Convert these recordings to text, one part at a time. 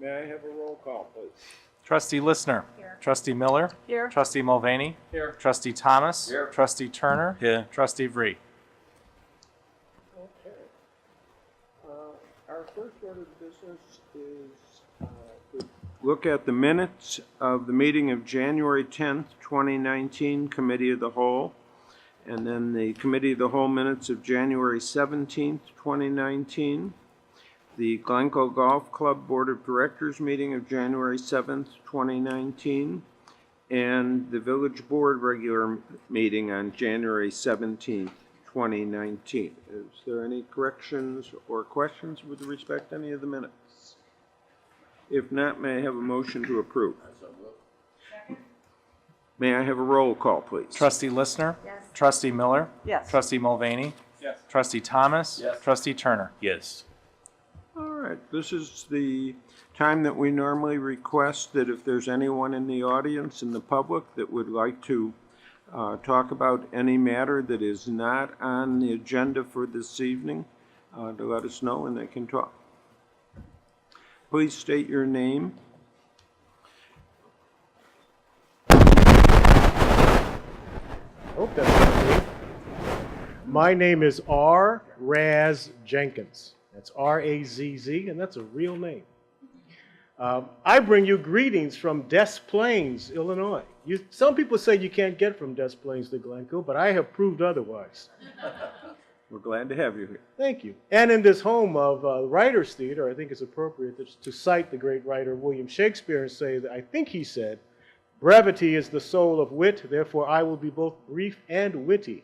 May I have a roll call, please? Trustee Listener. Here. Trustee Miller. Here. Trustee Mulvaney. Here. Trustee Thomas. Here. Trustee Turner. Here. Trustee Vree. Okay. Our first order of business is to look at the minutes of the meeting of January 10th, 2019, Committee of the Whole, and then the Committee of the Whole minutes of January 17th, 2019, the Glencoe Golf Club Board of Directors meeting of January 7th, 2019, and the Village Board regular meeting on January 17th, 2019. Is there any corrections or questions with respect to any of the minutes? If not, may I have a motion to approve? May I have a roll call, please? Trustee Listener. Yes. Trustee Miller. Yes. Trustee Mulvaney. Yes. Trustee Thomas. Yes. Trustee Turner. Yes. All right, this is the time that we normally request that if there's anyone in the audience and the public that would like to talk about any matter that is not on the agenda for this evening, to let us know and they can talk. Please state your name. Hope that's not me. My name is R. Raz Jenkins. That's R-A-Z-Z, and that's a real name. I bring you greetings from Des Plaines, Illinois. Some people say you can't get from Des Plaines to Glencoe, but I have proved otherwise. We're glad to have you here. Thank you. And in this home of Writers Theater, I think it's appropriate to cite the great writer William Shakespeare and say that I think he said, "Brevity is the soul of wit, therefore I will be both brief and witty."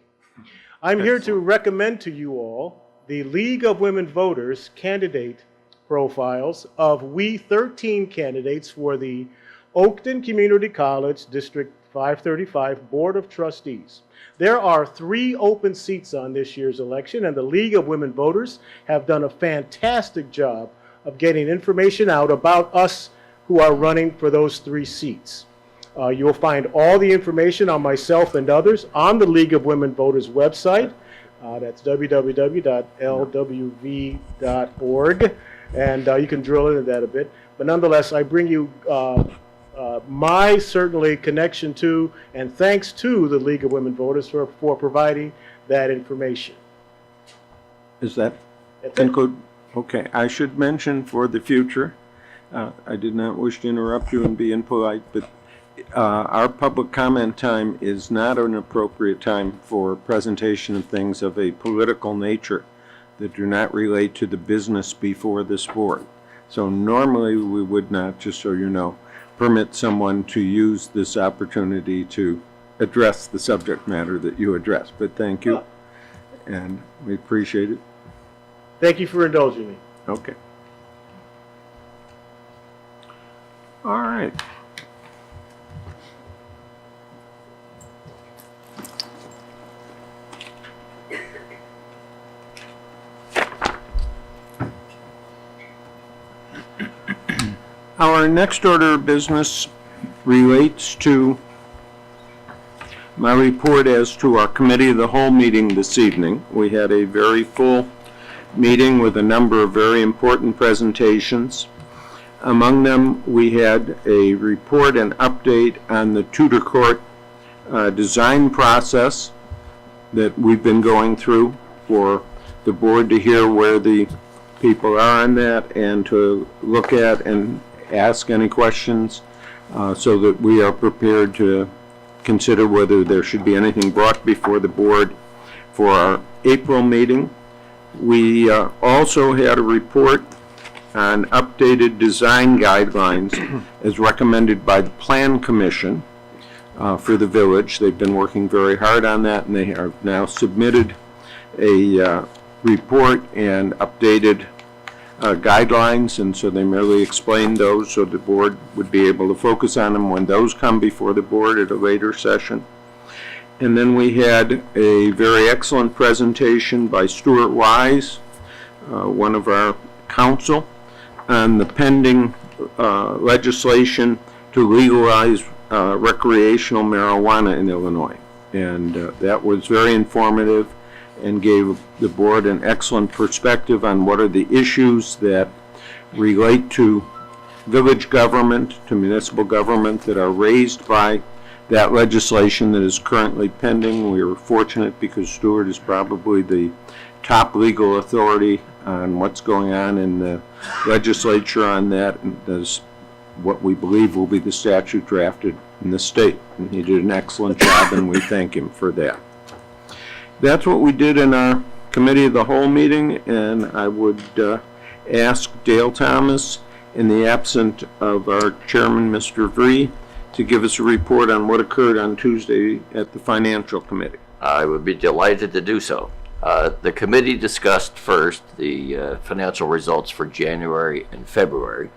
I'm here to recommend to you all the League of Women Voters candidate profiles of we 13 candidates for the Oakton Community College District 535 Board of Trustees. There are 3 open seats on this year's election, and the League of Women Voters have done a fantastic job of getting information out about us who are running for those 3 seats. You'll find all the information on myself and others on the League of Women Voters website. That's www.lwv.org, and you can drill into that a bit. But nonetheless, I bring you my certainly connection to and thanks to the League of Women Voters for providing that information. Is that That's it. conclude? Okay, I should mention for the future, I did not wish to interrupt you and be impolite, but our public comment time is not an appropriate time for presentation of things of a political nature that do not relate to the business before this board. So normally we would not, just so you know, permit someone to use this opportunity to address the subject matter that you addressed. But thank you, and we appreciate it. Thank you for indulging me. Okay. All right. Our next order of business relates to my report as to our Committee of the Whole meeting this evening. We had a very full meeting with a number of very important presentations. Among them, we had a report and update on the Tudor Court design process that we've been going through for the board to hear where the people are on that and to look at and ask any questions so that we are prepared to consider whether there should be anything brought before the board for our April meeting. We also had a report on updated design guidelines as recommended by the Plan Commission for the village. They've been working very hard on that, and they have now submitted a report and updated guidelines, and so they merely explained those so the board would be able to focus on them when those come before the board at a later session. And then we had a very excellent presentation by Stuart Wise, one of our council, on the pending legislation to legalize recreational marijuana in Illinois. And that was very informative and gave the board an excellent perspective on what are the issues that relate to village government, to municipal government, that are raised by that legislation that is currently pending. We are fortunate because Stuart is probably the top legal authority on what's going on in the legislature on that, and does what we believe will be the statute drafted in the state. And he did an excellent job, and we thank him for that. That's what we did in our committee of the whole meeting, and I would ask Dale Thomas, in the absence of our chairman, Mr. Vree, to give us a report on what occurred on Tuesday at the Financial Committee. I would be delighted to do so. The committee discussed first the financial results for January and February.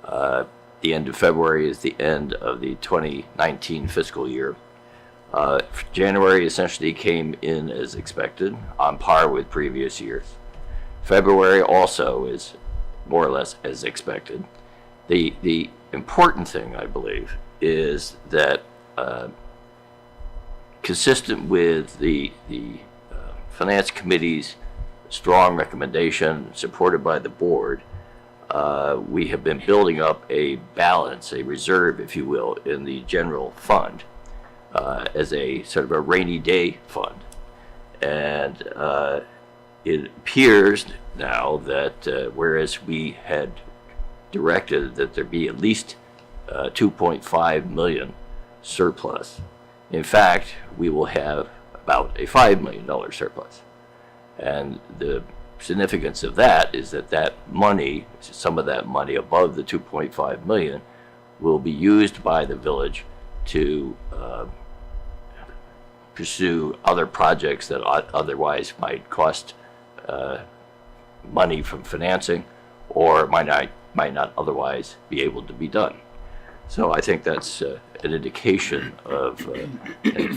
The end of February is the end of the 2019 fiscal year. January essentially came in as expected, on par with previous years. February also is more or less as expected. The important thing, I believe, is that consistent with the Finance Committee's strong recommendation, supported by the board, we have been building up a balance, a reserve, if you will, in the general fund as a sort of a rainy day fund. And it appears now that whereas we had directed that there be at least 2.5 million surplus, in fact, we will have about a $5 million surplus. And the significance of that is that that money, some of that money above the 2.5 million, will be used by the village to pursue other projects that otherwise might cost money from financing, or might not otherwise be able to be done. So I think that's an indication of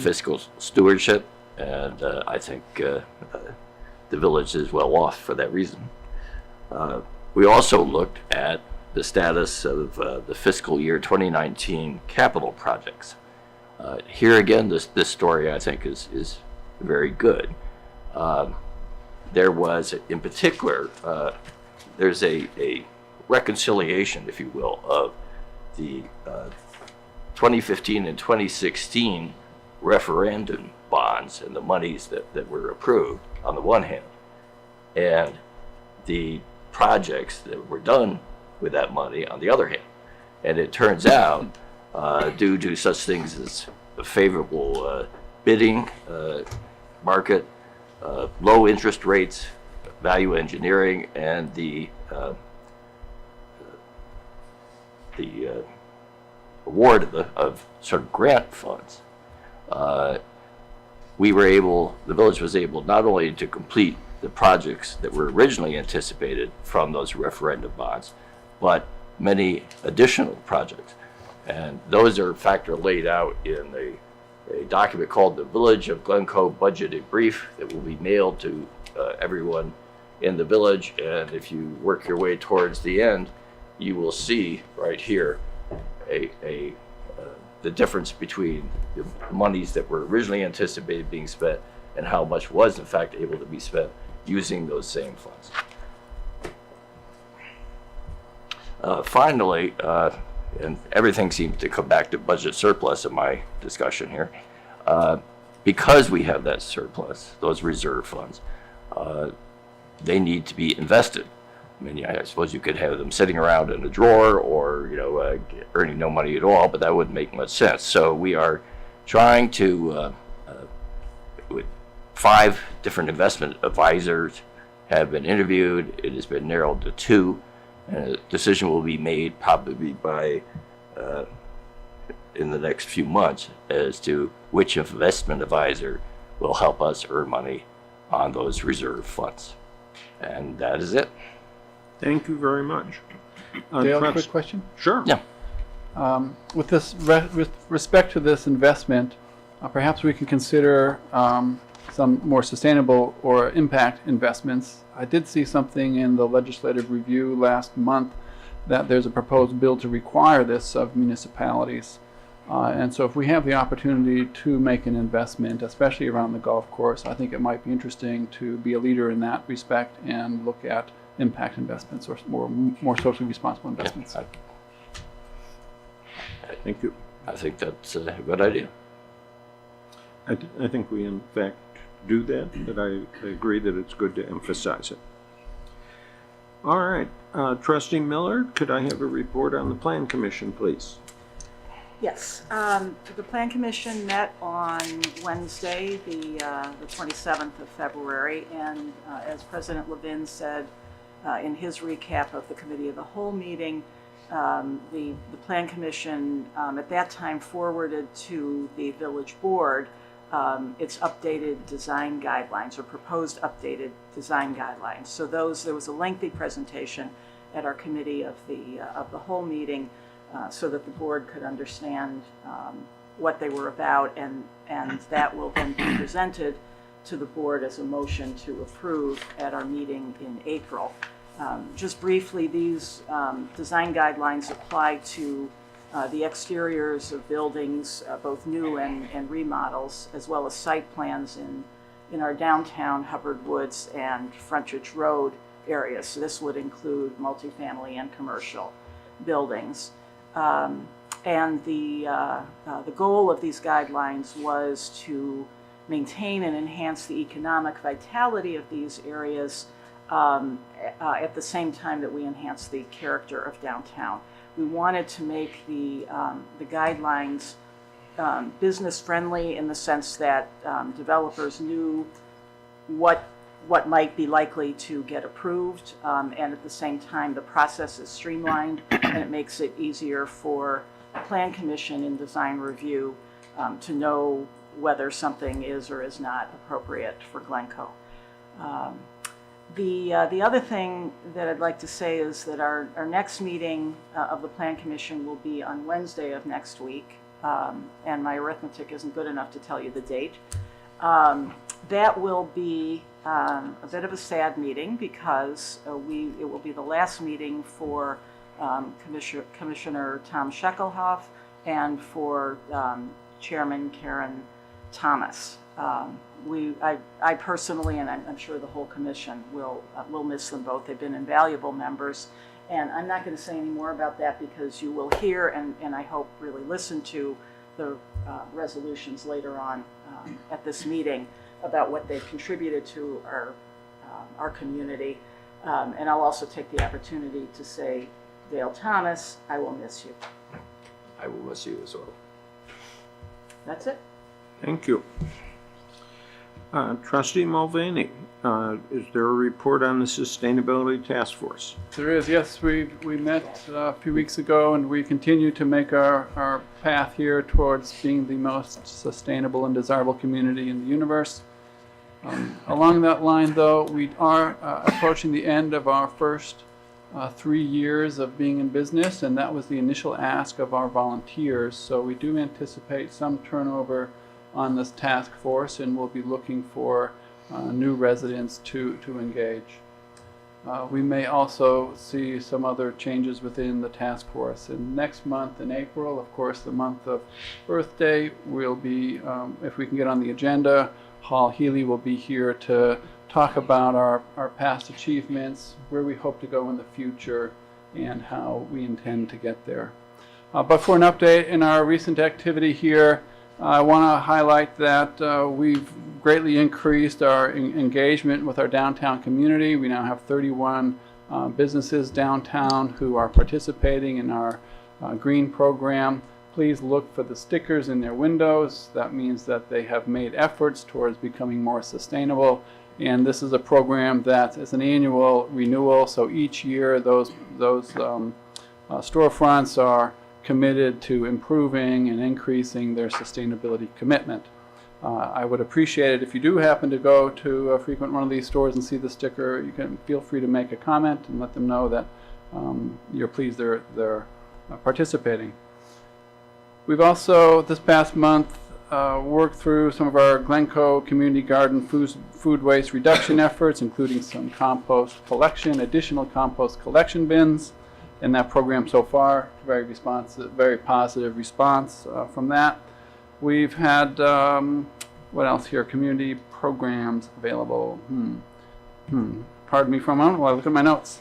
fiscal stewardship, and I think the village is well off for that reason. We also looked at the status of the fiscal year 2019 capital projects. Here again, this story I think is very good. There was, in particular, there's a reconciliation, if you will, of the 2015 and 2016 referendum bonds and the monies that were approved on the one hand, and the projects that were done with that money on the other hand. And it turns out, due to such things as a favorable bidding market, low interest rates, value engineering, and the award of sort of grant funds, the village was able not only to complete the projects that were originally anticipated from those referendum bonds, but many additional projects. And those are in fact laid out in a document called the Village of Glencoe Budgeted Brief that will be mailed to everyone in the village. And if you work your way towards the end, you will see right here the difference between the monies that were originally anticipated being spent and how much was in fact able to be spent using those same funds. Finally, and everything seems to come back to budget surplus in my discussion here, because we have that surplus, those reserve funds, they need to be invested. I mean, I suppose you could have them sitting around in a drawer or, earning no money at all, but that wouldn't make much sense. So we are trying to, with 5 different investment advisors have been interviewed. It has been narrowed to 2, and a decision will be made probably by in the next few months as to which investment advisor will help us earn money on those reserve funds. And that is it. Thank you very much. Dale, quick question. Sure. Yeah. With this, with respect to this investment, perhaps we can consider some more sustainable or impact investments. I did see something in the legislative review last month that there's a proposed bill to require this of municipalities. And so if we have the opportunity to make an investment, especially around the golf course, I think it might be interesting to be a leader in that respect and look at impact investments or more socially responsible investments. Yeah, Thank you. I think that's a good idea. I think we in fact do that, but I agree that it's good to emphasize it. All right, Trustee Miller, could I have a report on the Plan Commission, please? Yes, the Plan Commission met on Wednesday, the 27th of February, and as President Levin said in his recap of the Committee of the Whole meeting, the Plan Commission at that time forwarded to the Village Board its updated design guidelines, or proposed updated design guidelines. So there was a lengthy presentation at our Committee of the Whole meeting so that the board could understand what they were about, and that will then be presented to the board as a motion to approve at our meeting in April. Just briefly, these design guidelines apply to the exteriors of buildings, both new and remodels, as well as site plans in our downtown Hubbard Woods and Frontage Road areas. So this would include multifamily and commercial buildings. And the goal of these guidelines was to maintain and enhance the economic vitality of these areas at the same time that we enhance the character of downtown. We wanted to make the guidelines business friendly in the sense that developers knew what might be likely to get approved, and at the same time the process is streamlined and it makes it easier for the Plan Commission in design review to know whether something is or is not appropriate for Glencoe. The other thing that I'd like to say is that our next meeting of the Plan Commission will be on Wednesday of next week, and my arithmetic isn't good enough to tell you the date. That will be a bit of a sad meeting because it will be the last meeting for Commissioner Tom Sheckelhoff and for Chairman Karen Thomas. I personally, and I'm sure the whole commission will miss them both. They've been invaluable members, and I'm not going to say any more about that because you will hear and I hope really listen to the resolutions later on at this meeting about what they've contributed to our community. And I'll also take the opportunity to say, Dale Thomas, I will miss you. I will miss you as well. That's it. Thank you. Trustee Mulvaney, is there a report on the Sustainability Task Force? There is, yes. We met a few weeks ago, and we continue to make our path here towards being the most sustainable and desirable community in the universe. Along that line, though, we are approaching the end of our first 3 years of being in business, and that was the initial ask of our volunteers. So we do anticipate some turnover on this task force, and we'll be looking for new residents to engage. We may also see some other changes within the task force. And next month in April, of course, the month of Earth Day, we'll be, if we can get on the agenda, Hall Healy will be here to talk about our past achievements, where we hope to go in the future, and how we intend to get there. But for an update in our recent activity here, I want to highlight that we've greatly increased our engagement with our downtown community. We now have 31 businesses downtown who are participating in our green program. Please look for the stickers in their windows. That means that they have made efforts towards becoming more sustainable. And this is a program that is an annual renewal. So each year those storefronts are committed to improving and increasing their sustainability commitment. I would appreciate it if you do happen to go to frequent one of these stores and see the sticker. You can feel free to make a comment and let them know that you're pleased they're participating. We've also, this past month, worked through some of our Glencoe community garden food waste reduction efforts, including some compost collection, additional compost collection bins in that program so far. Very positive response from that. We've had, what else here? Community programs available. Pardon me for a moment while I look at my notes.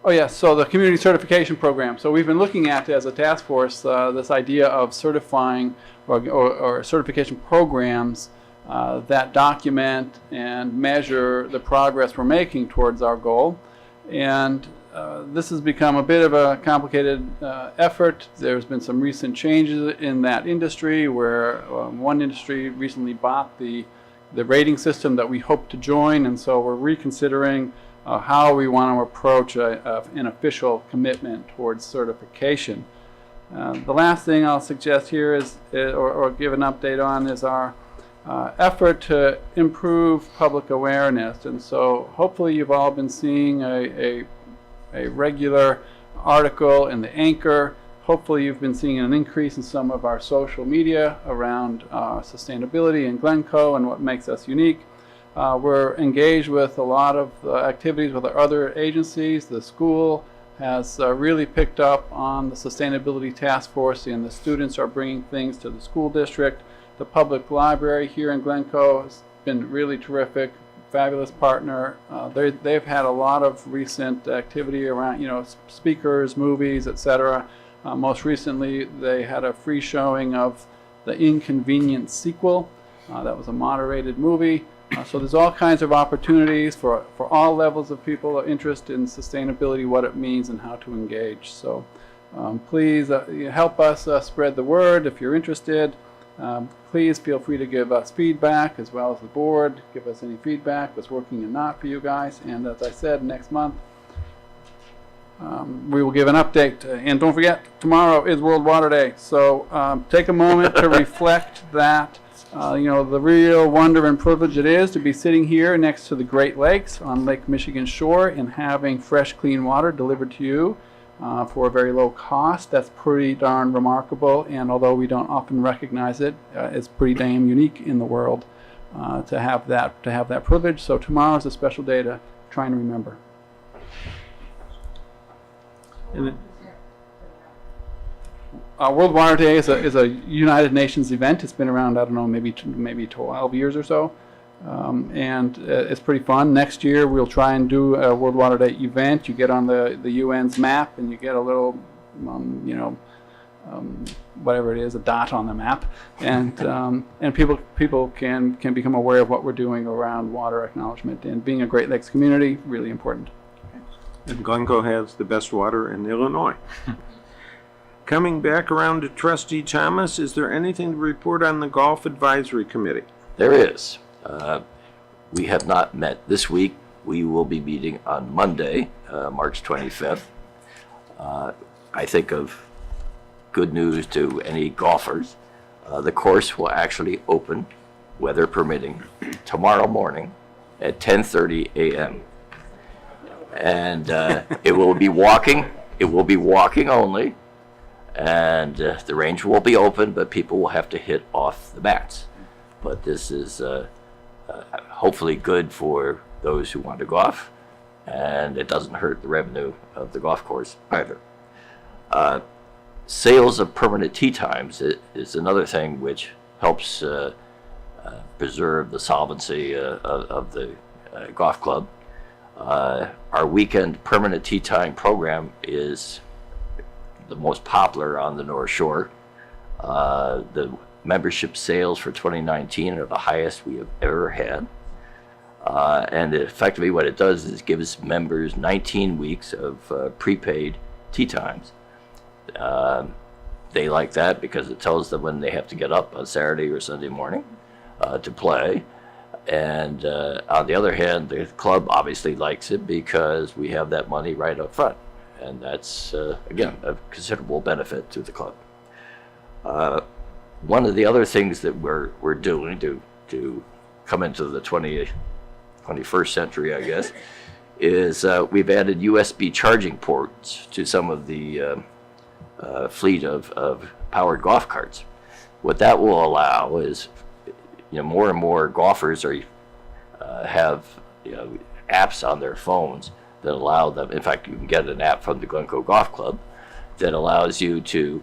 Oh, yes, so the community certification program. So we've been looking at, as a task force, this idea of certifying or certification programs that document and measure the progress we're making towards our goal. And this has become a bit of a complicated effort. There's been some recent changes in that industry where one industry recently bought the rating system that we hope to join, and so we're reconsidering how we want to approach an official commitment towards certification. The last thing I'll suggest here is, or give an update on, is our effort to improve public awareness. And so hopefully you've all been seeing a regular article in the Anchor. Hopefully you've been seeing an increase in some of our social media around sustainability in Glencoe and what makes us unique. We're engaged with a lot of activities with our other agencies. The school has really picked up on the sustainability task force, and the students are bringing things to the school district. The public library here in Glencoe has been really terrific, fabulous partner. They've had a lot of recent activity around, speakers, movies, etc. Most recently, they had a free showing of The Inconvenient Sequel. That was a moderated movie. So there's all kinds of opportunities for all levels of people interested in sustainability, what it means, and how to engage. So please help us spread the word if you're interested. Please feel free to give us feedback, as well as the board. Give us any feedback, what's working and not for you guys. And as I said, next month we will give an update. And don't forget, tomorrow is World Water Day. So take a moment to reflect that the real wonder and privilege it is to be sitting here next to the Great Lakes on Lake Michigan shore and having fresh, clean water delivered to you for a very low cost. That's pretty darn remarkable, and although we don't often recognize it, it's pretty damn unique in the world to have that privilege. So tomorrow is a special day to try and remember. World Water Day is a United Nations event. It's been around, I don't know, maybe 12 years or so, and it's pretty fun. Next year we'll try and do a World Water Day event. You get on the UN's map and you get a little, whatever it is, a dot on the map, and people can become aware of what we're doing around water acknowledgement, and being a Great Lakes community, really important. And Glencoe has the best water in Illinois. Coming back around to Trustee Thomas, is there anything to report on the Golf Advisory Committee? There is. We have not met this week. We will be meeting on Monday, March 25th. I think of good news to any golfers. The course will actually open, weather permitting, tomorrow morning at 10:30 a.m. And it will be walking. It will be walking only. And the range will be open, but people will have to hit off the mats. But this is hopefully good for those who want to golf, and it doesn't hurt the revenue of the golf course either. Sales of permanent tee times is another thing which helps preserve the solvency of the golf club. Our weekend permanent tee time program is the most popular on the North Shore. The membership sales for 2019 are the highest we have ever had. And effectively what it does is gives members 19 weeks of prepaid tee times. They like that because it tells them when they have to get up on Saturday or Sunday morning to play. And on the other hand, the club obviously likes it because we have that money right up front. And that's, again, a considerable benefit to the club. One of the other things that we're doing to come into the 21st century, I guess, is we've added USB charging ports to some of the fleet of powered golf carts. What that will allow is, more and more golfers have apps on their phones that allow them. In fact, you can get an app from the Glencoe Golf Club that allows you to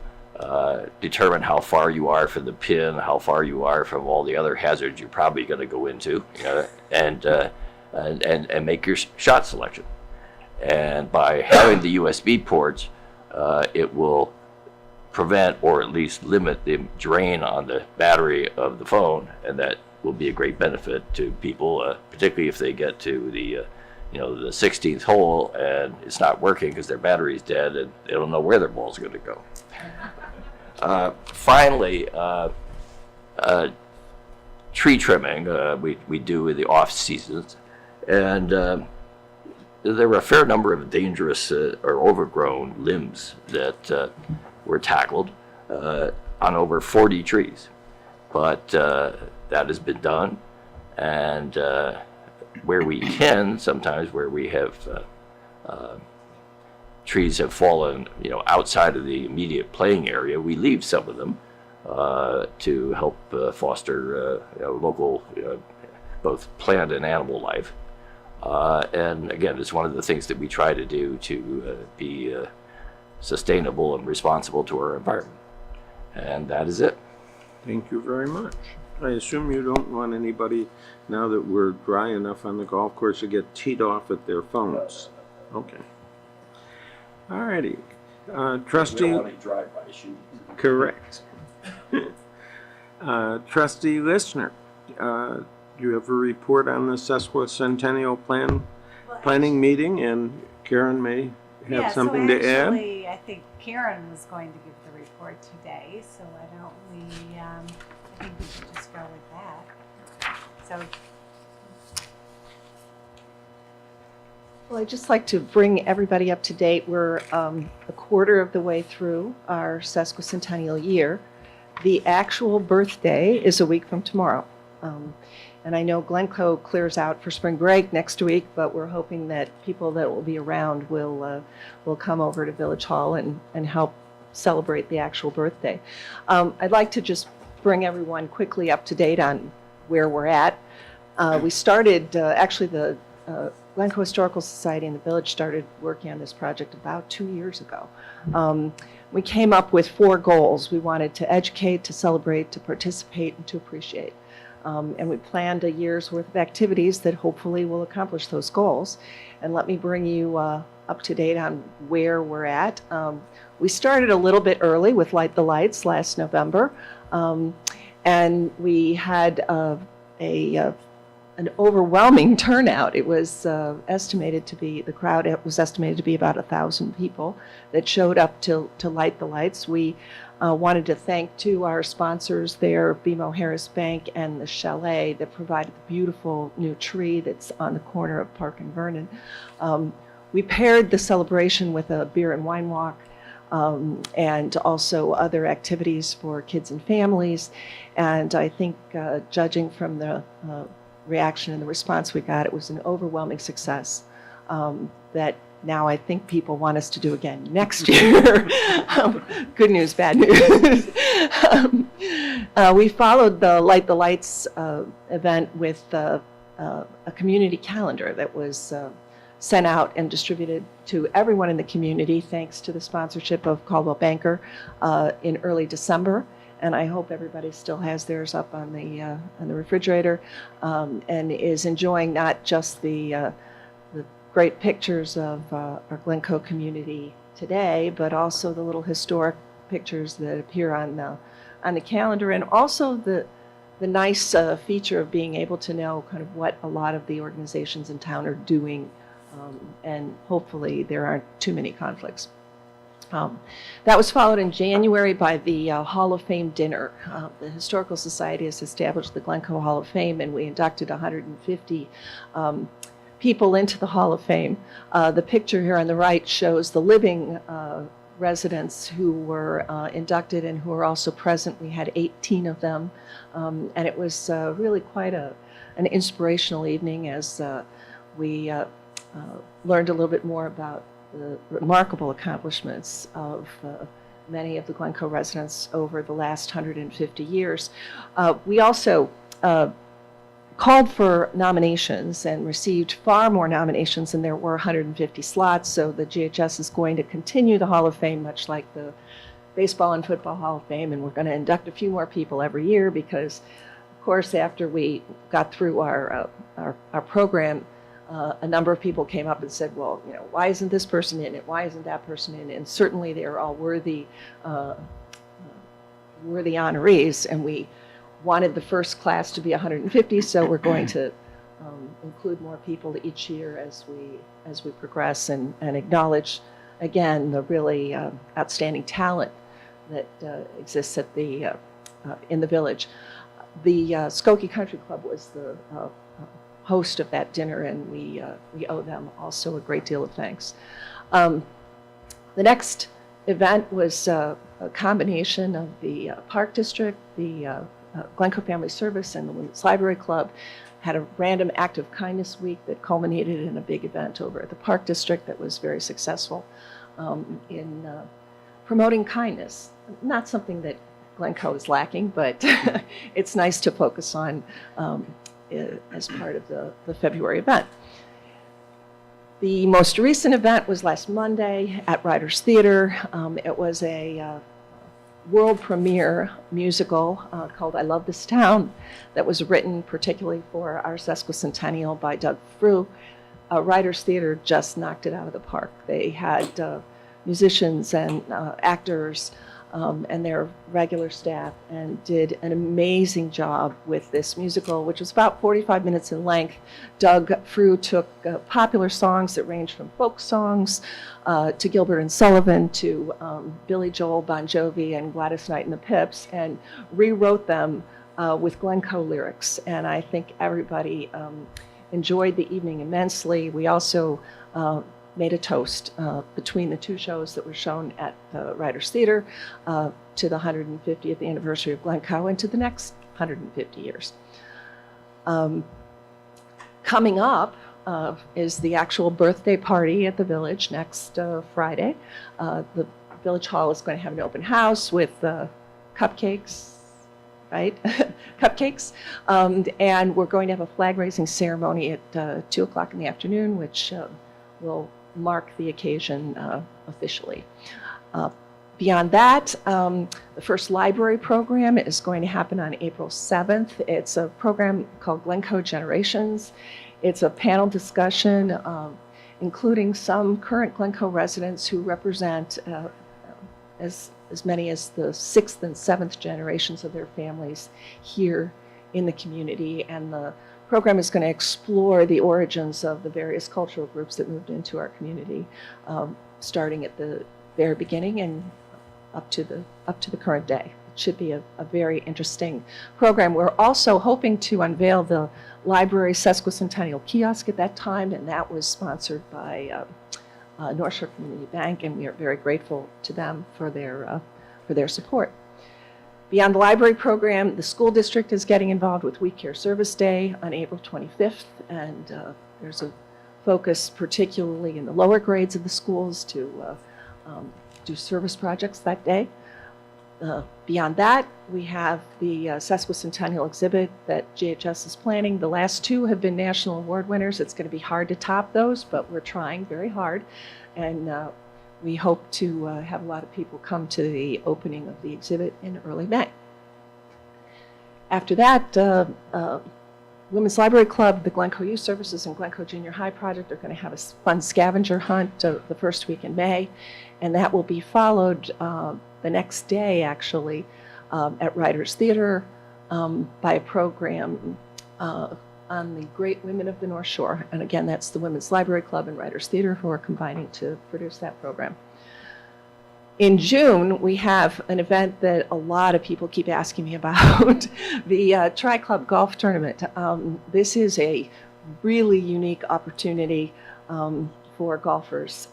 determine how far you are from the pin, how far you are from all the other hazards you're probably going to go into, and make your shot selection. And by having the USB ports, it will prevent or at least limit the drain on the battery of the phone, and that will be a great benefit to people, particularly if they get to the the 16th hole and it's not working because their battery's dead and they don't know where their ball's going to go. Finally, tree trimming we do in the off seasons, and there were a fair number of dangerous or overgrown limbs that were tackled on over 40 trees. But that has been done, and where we can, sometimes where we have trees have fallen, outside of the immediate playing area, we leave some of them to help foster local both plant and animal life. And again, it's one of the things that we try to do to be sustainable and responsible to our environment. And that is it. Thank you very much. I assume you don't want anybody, now that we're dry enough on the golf course, to get teed off at their phones. Okay. All righty. Trustee. drive-by shooting. Correct. Trustee Listener, do you have a report on the sesquicentennial planning meeting? And Karen may have something to add. Actually, I think Karen was going to give the report today, so why don't we, I think we should just go with that. So, Well, I'd just like to bring everybody up to date. We're a quarter of the way through our sesquicentennial year. The actual birthday is a week from tomorrow. And I know Glencoe clears out for spring break next week, but we're hoping that people that will be around will come over to Village Hall and help celebrate the actual birthday. I'd like to just bring everyone quickly up to date on where we're at. We started, actually the Glencoe Historical Society and the village started working on this project about 2 years ago. We came up with 4 goals. We wanted to educate, to celebrate, to participate, and to appreciate. And we planned a year's worth of activities that hopefully will accomplish those goals. And let me bring you up to date on where we're at. We started a little bit early with Light the Lights last November. And we had an overwhelming turnout. It was estimated to be, the crowd was estimated to be about 1,000 people that showed up to light the lights. We wanted to thank to our sponsors there, BMO Harris Bank and the Chalet that provided the beautiful new tree that's on the corner of Park and Vernon. We paired the celebration with a beer and wine walk, and also other activities for kids and families. And I think judging from the reaction and the response we got, it was an overwhelming success that now I think people want us to do again next year. Good news, bad news. We followed the Light the Lights event with a community calendar that was sent out and distributed to everyone in the community thanks to the sponsorship of Caldwell Banker in early December. And I hope everybody still has theirs up on the refrigerator and is enjoying not just the great pictures of our Glencoe community today, but also the little historic pictures that appear on the calendar, and also the nice feature of being able to know kind of what a lot of the organizations in town are doing, and hopefully there aren't too many conflicts. That was followed in January by the Hall of Fame dinner. The Historical Society has established the Glencoe Hall of Fame, and we inducted 150 people into the Hall of Fame. The picture here on the right shows the living residents who were inducted and who are also present. We had 18 of them, and it was really quite an inspirational evening as we learned a little bit more about the remarkable accomplishments of many of the Glencoe residents over the last 150 years. We also called for nominations and received far more nominations than there were 150 slots, so the GHS is going to continue the Hall of Fame much like the Baseball and Football Hall of Fame, and we're going to induct a few more people every year because, of course, after we got through our program, a number of people came up and said, well, why isn't this person in it? Why isn't that person in it? And certainly they're all worthy honorees, and we wanted the first class to be 150, so we're going to include more people each year as we progress and acknowledge, again, the really outstanding talent that exists at in the village. The Skokie Country Club was the host of that dinner, and we owe them also a great deal of thanks. The next event was a combination of the Park District, the Glencoe Family Service, and the Women's Library Club. Had a random act of kindness week that culminated in a big event over at the Park District that was very successful in promoting kindness. Not something that Glencoe is lacking, but it's nice to focus on as part of the February event. The most recent event was last Monday at Writers Theater. It was a world premiere musical called I Love This Town that was written particularly for our sesquicentennial by Doug Frew. Writers Theater just knocked it out of the park. They had musicians and actors and their regular staff, and did an amazing job with this musical, which was about 45 minutes in length. Doug Frew took popular songs that ranged from folk songs to Gilbert and Sullivan to Billy Joel, Bon Jovi, and Gladys Knight and the Pips, and rewrote them with Glencoe lyrics. And I think everybody enjoyed the evening immensely. We also made a toast between the two shows that were shown at Writers Theater to the 150th anniversary of Glencoe and to the next 150 years. Coming up is the actual birthday party at the village next Friday. The Village Hall is going to have an open house with cupcakes, right? Cupcakes. And we're going to have a flag raising ceremony at 2 o'clock in the afternoon, which will mark the occasion officially. Beyond that, the first library program is going to happen on April 7th. It's a program called Glencoe Generations. It's a panel discussion including some current Glencoe residents who represent as many as the 6th and 7th generations of their families here in the community. And the program is going to explore the origins of the various cultural groups that moved into our community, starting at the very beginning and up to the current day. It should be a very interesting program. We're also hoping to unveil the library sesquicentennial kiosk at that time, and that was sponsored by North Shore Community Bank, and we are very grateful to them for their support. Beyond the library program, the school district is getting involved with We Care Service Day on April 25th, and there's a focus particularly in the lower grades of the schools to do service projects that day. Beyond that, we have the sesquicentennial exhibit that GHS is planning. The last two have been national award winners. It's going to be hard to top those, but we're trying very hard, and we hope to have a lot of people come to the opening of the exhibit in early May. After that, Women's Library Club, the Glencoe Youth Services, and Glencoe Junior High Project are going to have a fun scavenger hunt the first week in May, and that will be followed the next day, actually, at Writers Theater by a program on the great women of the North Shore. And again, that's the Women's Library Club and Writers Theater who are combining to produce that program. In June, we have an event that a lot of people keep asking me about, the Tri-Club Golf Tournament. This is a really unique opportunity for golfers.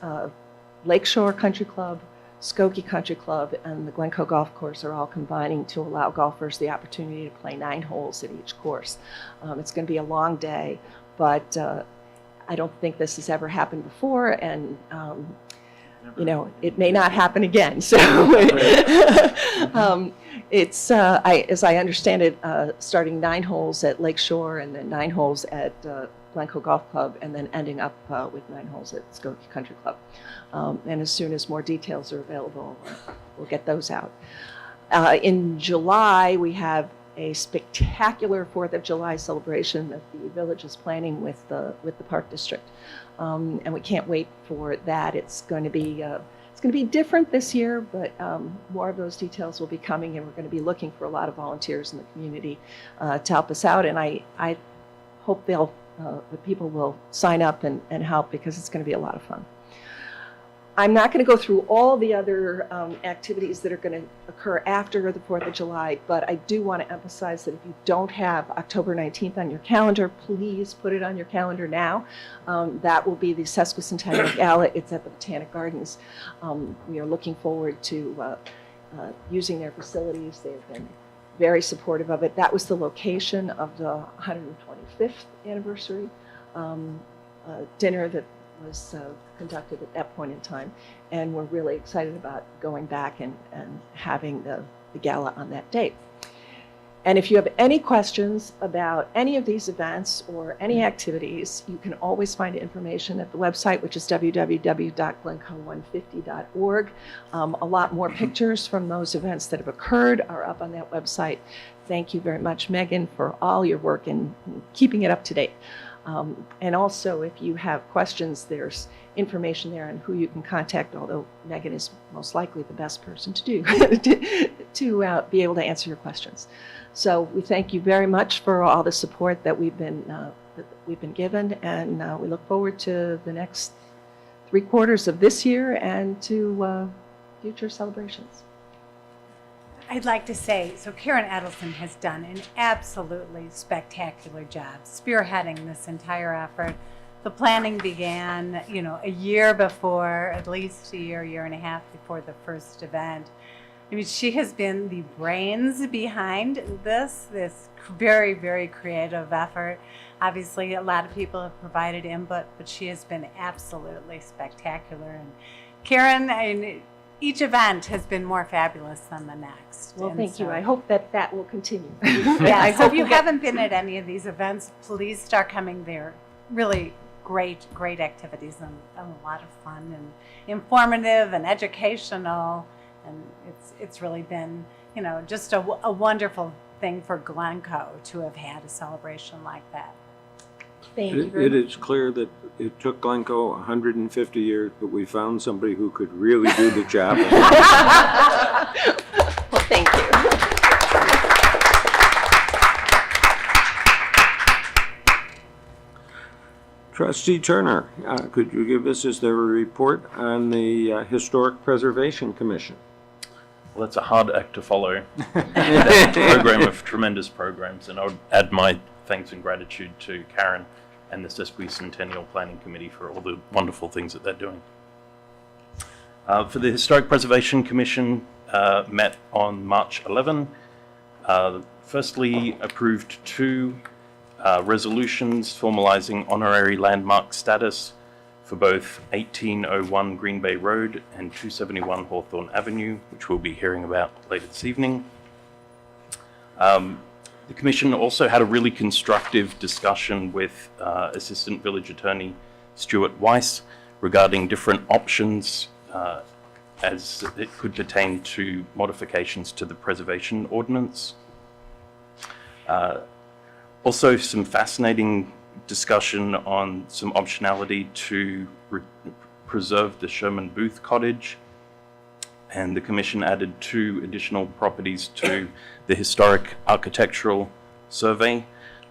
Lakeshore Country Club, Skokie Country Club, and the Glencoe Golf Course are all combining to allow golfers the opportunity to play 9 holes at each course. It's going to be a long day, but I don't think this has ever happened before, and you know, it may not happen again. So it's, as I understand it, starting 9 holes at Lakeshore and then 9 holes at Glencoe Golf Club, and then ending up with 9 holes at Skokie Country Club. And as soon as more details are available, we'll get those out. In July, we have a spectacular 4th of July celebration that the village is planning with the Park District. And we can't wait for that. It's going to be different this year, but more of those details will be coming, and we're going to be looking for a lot of volunteers in the community to help us out. And I hope the people will sign up and help, because it's going to be a lot of fun. I'm not going to go through all the other activities that are going to occur after the 4th of July, but I do want to emphasize that if you don't have October 19th on your calendar, please put it on your calendar now. That will be the Sesquicentennial Gala. It's at the Botanic Gardens. We are looking forward to using their facilities. They've been very supportive of it. That was the location of the 125th anniversary dinner that was conducted at that point in time, and we're really excited about going back and having the gala on that date. And if you have any questions about any of these events or any activities, you can always find information at the website, which is www.glencoe150.org. A lot more pictures from those events that have occurred are up on that website. Thank you very much, Megan, for all your work in keeping it up to date. And also, if you have questions, there's information there on who you can contact, although Megan is most likely the best person to do to be able to answer your questions. So we thank you very much for all the support that we've been given, and we look forward to the next 3 quarters of this year and to future celebrations. I'd like to say, so Karen Edelson has done an absolutely spectacular job spearheading this entire effort. The planning began, a year before, at least a year and a half before the first event. I mean, she has been the brains behind this very, very creative effort. Obviously, a lot of people have provided input, but she has been absolutely spectacular. And Karen, each event has been more fabulous than the next. Well, thank you. I hope that will continue. Yeah, so if you haven't been at any of these events, please start coming there. Really great activities and a lot of fun and informative and educational. And it's really been, just a wonderful thing for Glencoe to have had a celebration like that. Thank you very It much. is clear that it took Glencoe 150 years, but we found somebody who could really do the job. Well, thank you. Trustee Turner, could you give us, is there a report on the Historic Preservation Commission? Well, that's a hard act to follow. That program of tremendous programs, and I would add my thanks and gratitude to Karen and the Sesquicentennial Planning Committee for all the wonderful things that they're doing. For the Historic Preservation Commission, met on March 11. Firstly, approved 2 resolutions formalizing honorary landmark status for both 1801 Green Bay Road and 271 Hawthorne Avenue, which we'll be hearing about later this evening. The Commission also had a really constructive discussion with Assistant Village Attorney Stuart Weiss regarding different options as it could pertain to modifications to the preservation ordinance. Also, some fascinating discussion on some optionality to preserve the Sherman Booth Cottage, and the Commission added 2 additional properties to the Historic Architectural Survey.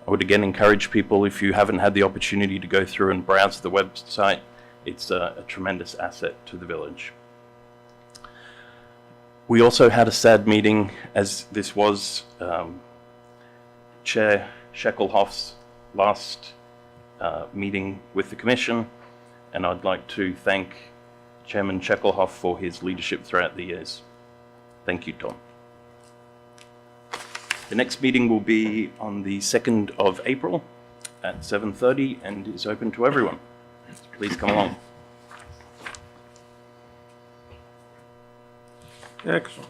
I would again encourage people, if you haven't had the opportunity to go through and browse the website, it's a tremendous asset to the village. We also had a sad meeting, as this was Chair Sheckelhoff's last meeting with the Commission, and I'd like to thank Chairman Sheckelhoff for his leadership throughout the years. Thank you, Tom. The next meeting will be on the 2nd of April at 7:30 and is open to everyone. Please come along. Excellent.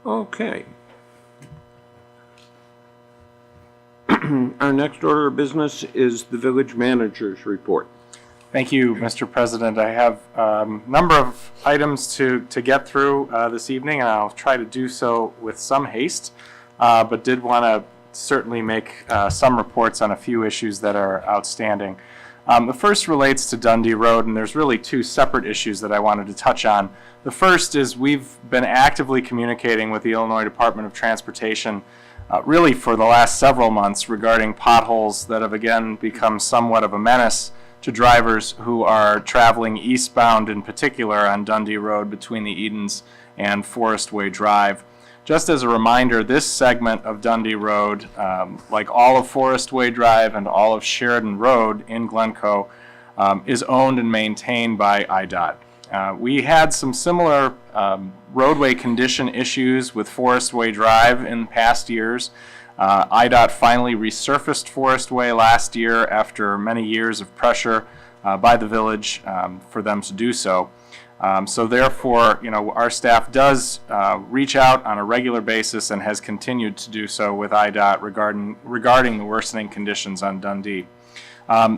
Okay. Our next order of business is the village manager's report. Thank you, Mr. President. I have a number of items to get through this evening, and I'll try to do so with some haste. but did want to certainly make some reports on a few issues that are outstanding. The first relates to Dundee Road, and there's really two separate issues that I wanted to touch on. The first is we've been actively communicating with the Illinois Department of Transportation really for the last several months regarding potholes that have again become somewhat of a menace to drivers who are traveling eastbound, in particular on Dundee Road between the Edens and Forest Way Drive. Just as a reminder, this segment of Dundee Road, like all of Forest Way Drive and all of Sheridan Road in Glencoe, is owned and maintained by IDOT. We had some similar roadway condition issues with Forest Way Drive in past years. IDOT finally resurfaced Forest Way last year after many years of pressure by the village for them to do so. So therefore, our staff does reach out on a regular basis and has continued to do so with IDOT regarding the worsening conditions on Dundee.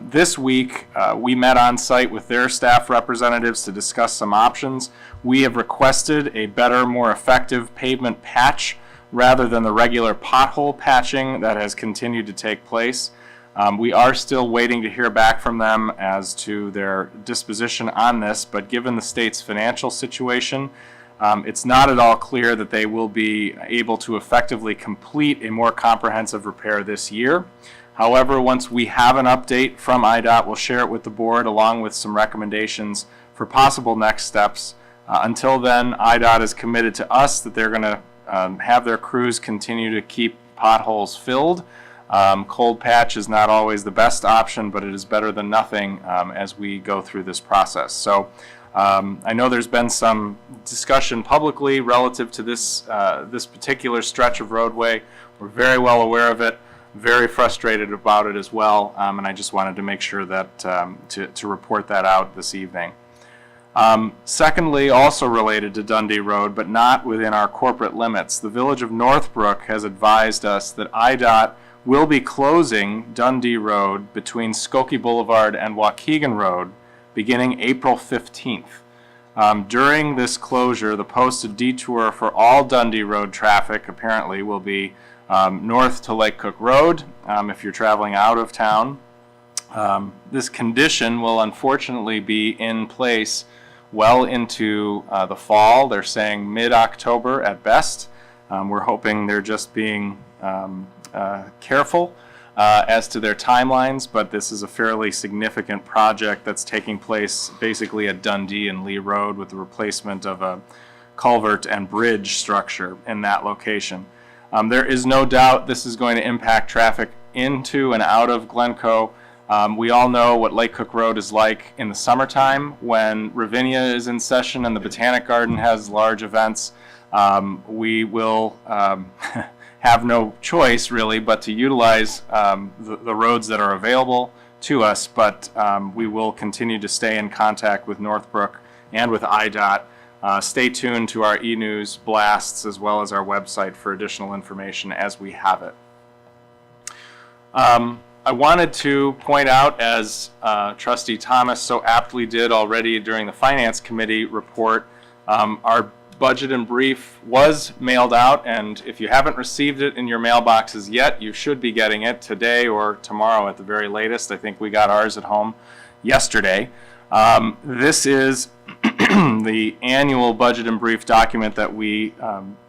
This week, we met on site with their staff representatives to discuss some options. We have requested a better, more effective pavement patch rather than the regular pothole patching that has continued to take place. We are still waiting to hear back from them as to their disposition on this, but given the state's financial situation, it's not at all clear that they will be able to effectively complete a more comprehensive repair this year. However, once we have an update from IDOT, we'll share it with the board along with some recommendations for possible next steps. Until then, IDOT is committed to us that they're going to have their crews continue to keep potholes filled. Cold patch is not always the best option, but it is better than nothing as we go through this process. So I know there's been some discussion publicly relative to this particular stretch of roadway. We're very well aware of it, very frustrated about it as well, and I just wanted to make sure that to report that out this evening. Secondly, also related to Dundee Road, but not within our corporate limits, the Village of Northbrook has advised us that IDOT will be closing Dundee Road between Skokie Boulevard and Waukegan Road beginning April 15th. During this closure, the posted detour for all Dundee Road traffic apparently will be north to Lake Cook Road if you're traveling out of town. This condition will unfortunately be in place well into the fall. They're saying mid-October at best. We're hoping they're just being careful as to their timelines, but this is a fairly significant project that's taking place basically at Dundee and Lee Road with the replacement of a culvert and bridge structure in that location. There is no doubt this is going to impact traffic into and out of Glencoe. We all know what Lake Cook Road is like in the summertime when Ravinia is in session and the Botanic Garden has large events. We will have no choice really but to utilize the roads that are available to us, but we will continue to stay in contact with Northbrook and with IDOT. Stay tuned to our e-news blasts as well as our website for additional information as we have it. I wanted to point out, as Trustee Thomas so aptly did already during the Finance Committee report, our budget and brief was mailed out, and if you haven't received it in your mailboxes yet, you should be getting it today or tomorrow at the very latest. I think we got ours at home yesterday. This is the annual budget and brief document that we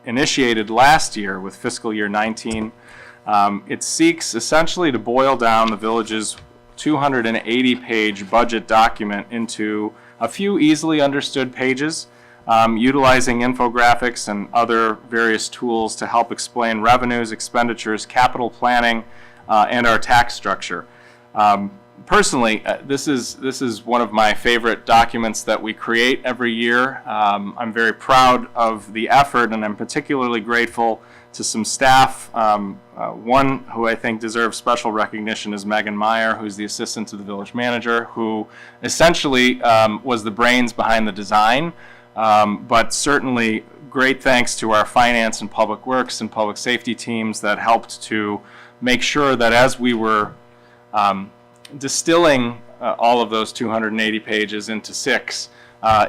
initiated last year with fiscal year 19. It seeks essentially to boil down the village's 280-page budget document into a few easily understood pages, utilizing infographics and other various tools to help explain revenues, expenditures, capital planning, and our tax structure. Personally, this is one of my favorite documents that we create every year. I'm very proud of the effort, and I'm particularly grateful to some staff. One who I think deserves special recognition is Megan Meyer, who's the assistant to the village manager, who essentially was the brains behind the design. But certainly great thanks to our finance and public works and public safety teams that helped to make sure that as we were distilling all of those 280 pages into 6,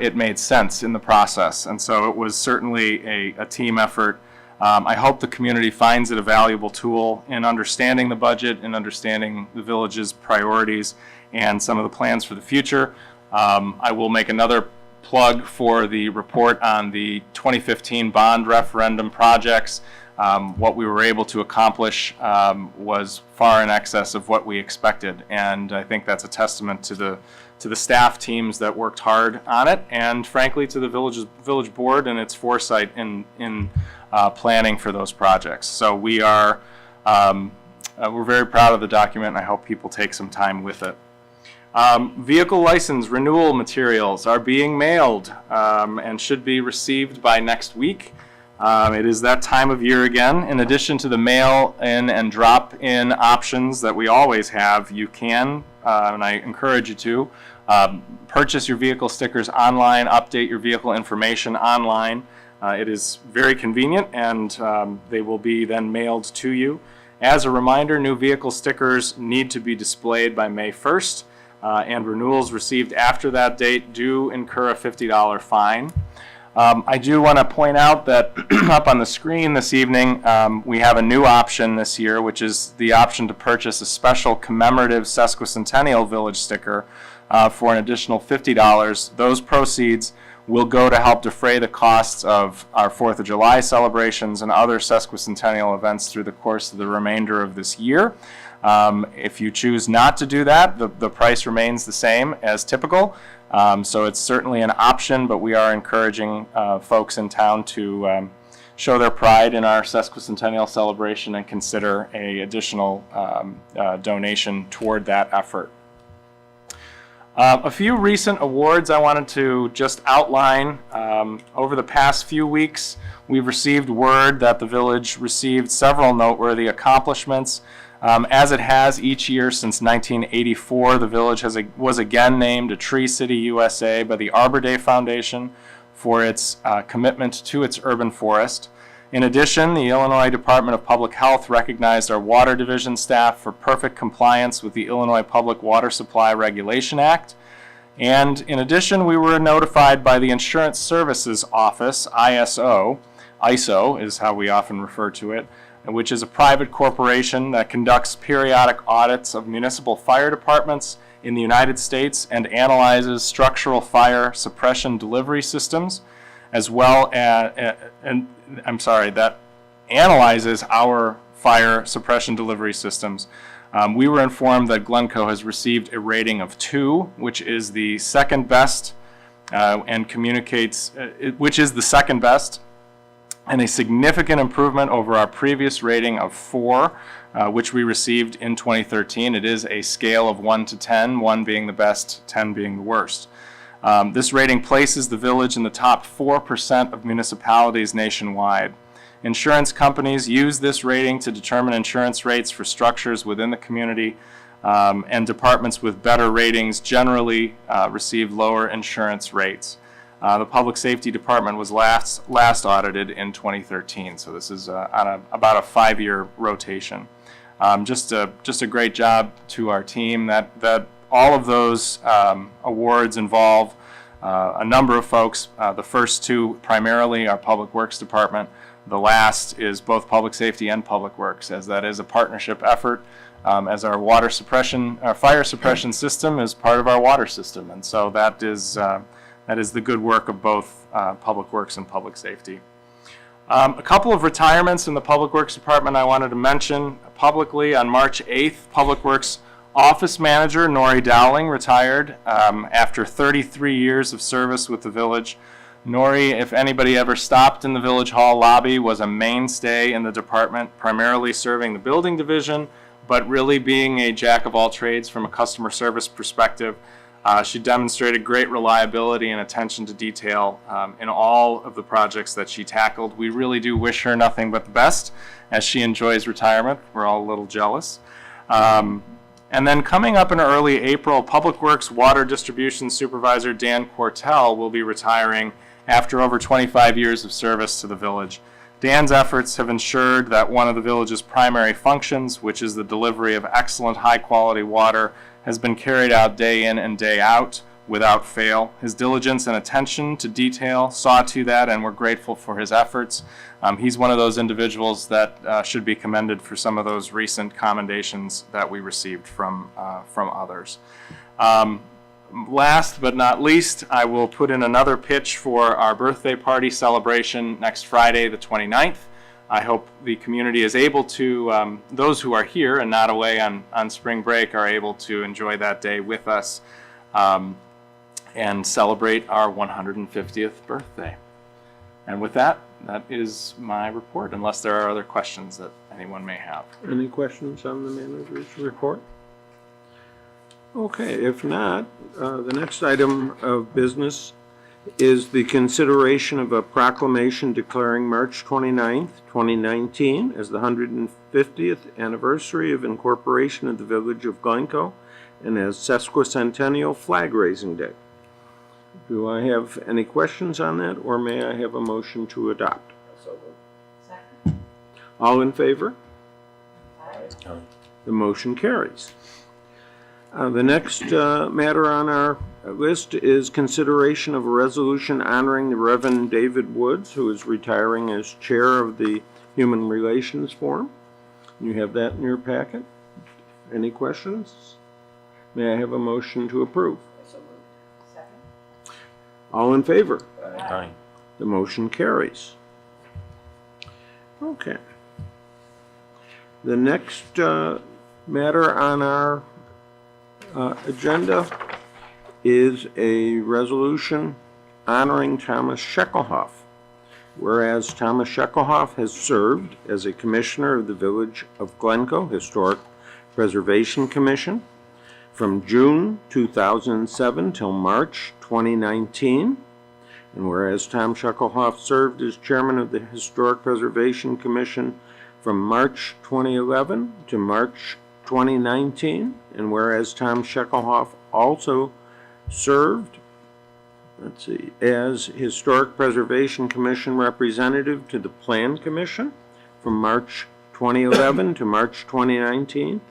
it made sense in the process. And so it was certainly a team effort I hope the community finds it a valuable tool in understanding the budget and understanding the village's priorities and some of the plans for the future. I will make another plug for the report on the 2015 bond referendum projects. What we were able to accomplish was far in excess of what we expected, and I think that's a testament to the staff teams that worked hard on it, and frankly to the village board and its foresight in planning for those projects. So we're very proud of the document, and I hope people take some time with it. Vehicle license renewal materials are being mailed and should be received by next week. It is that time of year again. In addition to the mail-in and drop-in options that we always have, you can, and I encourage you to, purchase your vehicle stickers online, update your vehicle information online. It is very convenient, and they will be then mailed to you. As a reminder, new vehicle stickers need to be displayed by May 1st. And renewals received after that date do incur a $50 fine. I do want to point out that up on the screen this evening, we have a new option this year, which is the option to purchase a special commemorative sesquicentennial village sticker for an additional $50. Those proceeds will go to help defray the costs of our 4th of July celebrations and other sesquicentennial events through the course of the remainder of this year. If you choose not to do that, the price remains the same as typical. So it's certainly an option, but we are encouraging folks in town to show their pride in our sesquicentennial celebration and consider an additional donation toward that effort. A few recent awards I wanted to just outline. Over the past few weeks, we've received word that the village received several noteworthy accomplishments. As it has each year since 1984, the village was again named a Tree City USA by the Arbor Day Foundation for its commitment to its urban forest. In addition, the Illinois Department of Public Health recognized our Water Division staff for perfect compliance with the Illinois Public Water Supply Regulation Act. And in addition, we were notified by the Insurance Services Office, ISO is how we often refer to it, which is a private corporation that conducts periodic audits of municipal fire departments in the United States and analyzes structural fire suppression delivery systems, as well as, that analyzes our fire suppression delivery systems. We were informed that Glencoe has received a rating of 2, which is the second best, which is the second best, and a significant improvement over our previous rating of 4, which we received in 2013. It is a scale of 1 to 10, 1 being the best, 10 being the worst. This rating places the village in the top 4% of municipalities nationwide. Insurance companies use this rating to determine insurance rates for structures within the community, and departments with better ratings generally receive lower insurance rates. The Public Safety Department was last audited in 2013, so this is on about a 5-year rotation. Just a great job to our team. That all of those awards involve a number of folks. The first 2 primarily are Public Works Department. The last is both Public Safety and Public Works, as that is a partnership effort. As our fire suppression system is part of our water system, and so that is the good work of both Public Works and Public Safety. A couple of retirements in the Public Works Department I wanted to mention publicly. On March 8th, Public Works Office Manager Nori Dowling retired after 33 years of service with the village. Nori, if anybody ever stopped in the Village Hall lobby, was a mainstay in the department, primarily serving the building division, but really being a jack of all trades from a customer service perspective. She demonstrated great reliability and attention to detail in all of the projects that she tackled. We really do wish her nothing but the best as she enjoys retirement. We're all a little jealous. And then coming up in early April, Public Works Water Distribution Supervisor Dan Quartel will be retiring after over 25 years of service to the village. Dan's efforts have ensured that one of the village's primary functions, which is the delivery of excellent high-quality water, has been carried out day in and day out without fail. His diligence and attention to detail saw to that, and we're grateful for his efforts. He's one of those individuals that should be commended for some of those recent commendations that we received from others. Last but not least, I will put in another pitch for our birthday party celebration next Friday, the 29th. I hope the community is able to, those who are here and not away on spring break are able to enjoy that day with us and celebrate our 150th birthday. And with that, that is my report, unless there are other questions that anyone may have. Any questions on the manager's report? Okay, if not, the next item of business is the consideration of a proclamation declaring March 29th, 2019 as the 150th anniversary of incorporation of the village of Glencoe and as sesquicentennial flag raising day. Do I have any questions on that, or may I have a motion to adopt? All in favor? Aye. The motion carries. The next matter on our list is consideration of a resolution honoring the Reverend David Woods, who is retiring as chair of the Human Relations Forum. You have that in your packet. Any questions? May I have a motion to approve? All in favor? Aye. The motion carries. Okay. The next matter on our agenda is a resolution honoring Thomas Sheckelhoff. Whereas Thomas Sheckelhoff has served as a commissioner of the Village of Glencoe Historic Preservation Commission from June 2007 till March 2019. And whereas Tom Sheckelhoff served as chairman of the Historic Preservation Commission from March 2011 to March 2019, and whereas Tom Sheckelhoff also served, as Historic Preservation Commission representative to the Plan Commission from March 2011 to March 2019,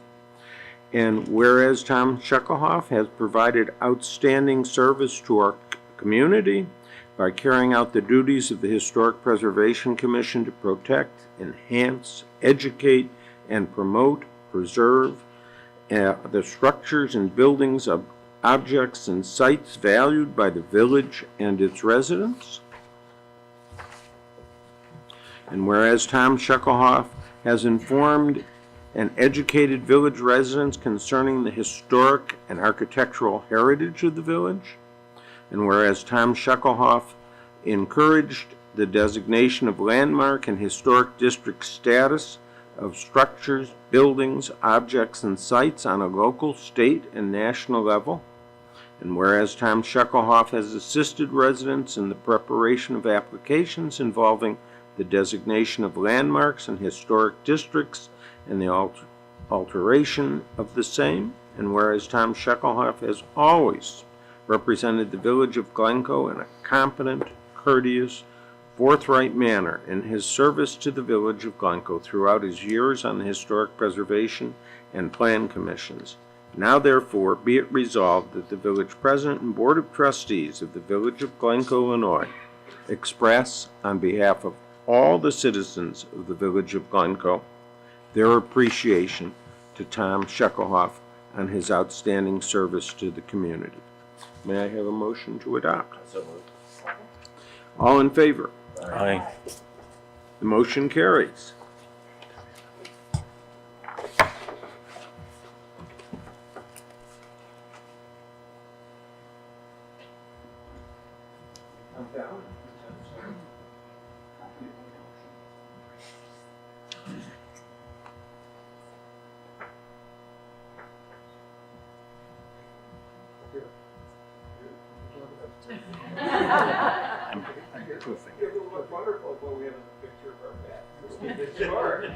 and whereas Tom Sheckelhoff has provided outstanding service to our community by carrying out the duties of the Historic Preservation Commission to protect, enhance, educate, and promote, preserve the structures and buildings of objects and sites valued by the village and its residents. And whereas Tom Sheckelhoff has informed and educated village residents concerning the historic and architectural heritage of the village, and whereas Tom Sheckelhoff encouraged the designation of landmark and historic district status of structures, buildings, objects, and sites on a local, state, and national level, and whereas Tom Sheckelhoff has assisted residents in the preparation of applications involving the designation of landmarks and historic districts and the alteration of the same, and whereas Tom Sheckelhoff has always represented the Village of Glencoe in a competent, courteous, forthright manner in his service to the Village of Glencoe throughout his years on the Historic Preservation and Plan Commissions. Now therefore be it resolved that the Village President and Board of Trustees of the Village of Glencoe, Illinois, express on behalf of all the citizens of the Village of Glencoe their appreciation to Tom Sheckelhoff on his outstanding service to the community. May I have a motion to adopt? All in favor? Aye. The motion carries. It will look wonderful when we have a picture of our pet. Sure.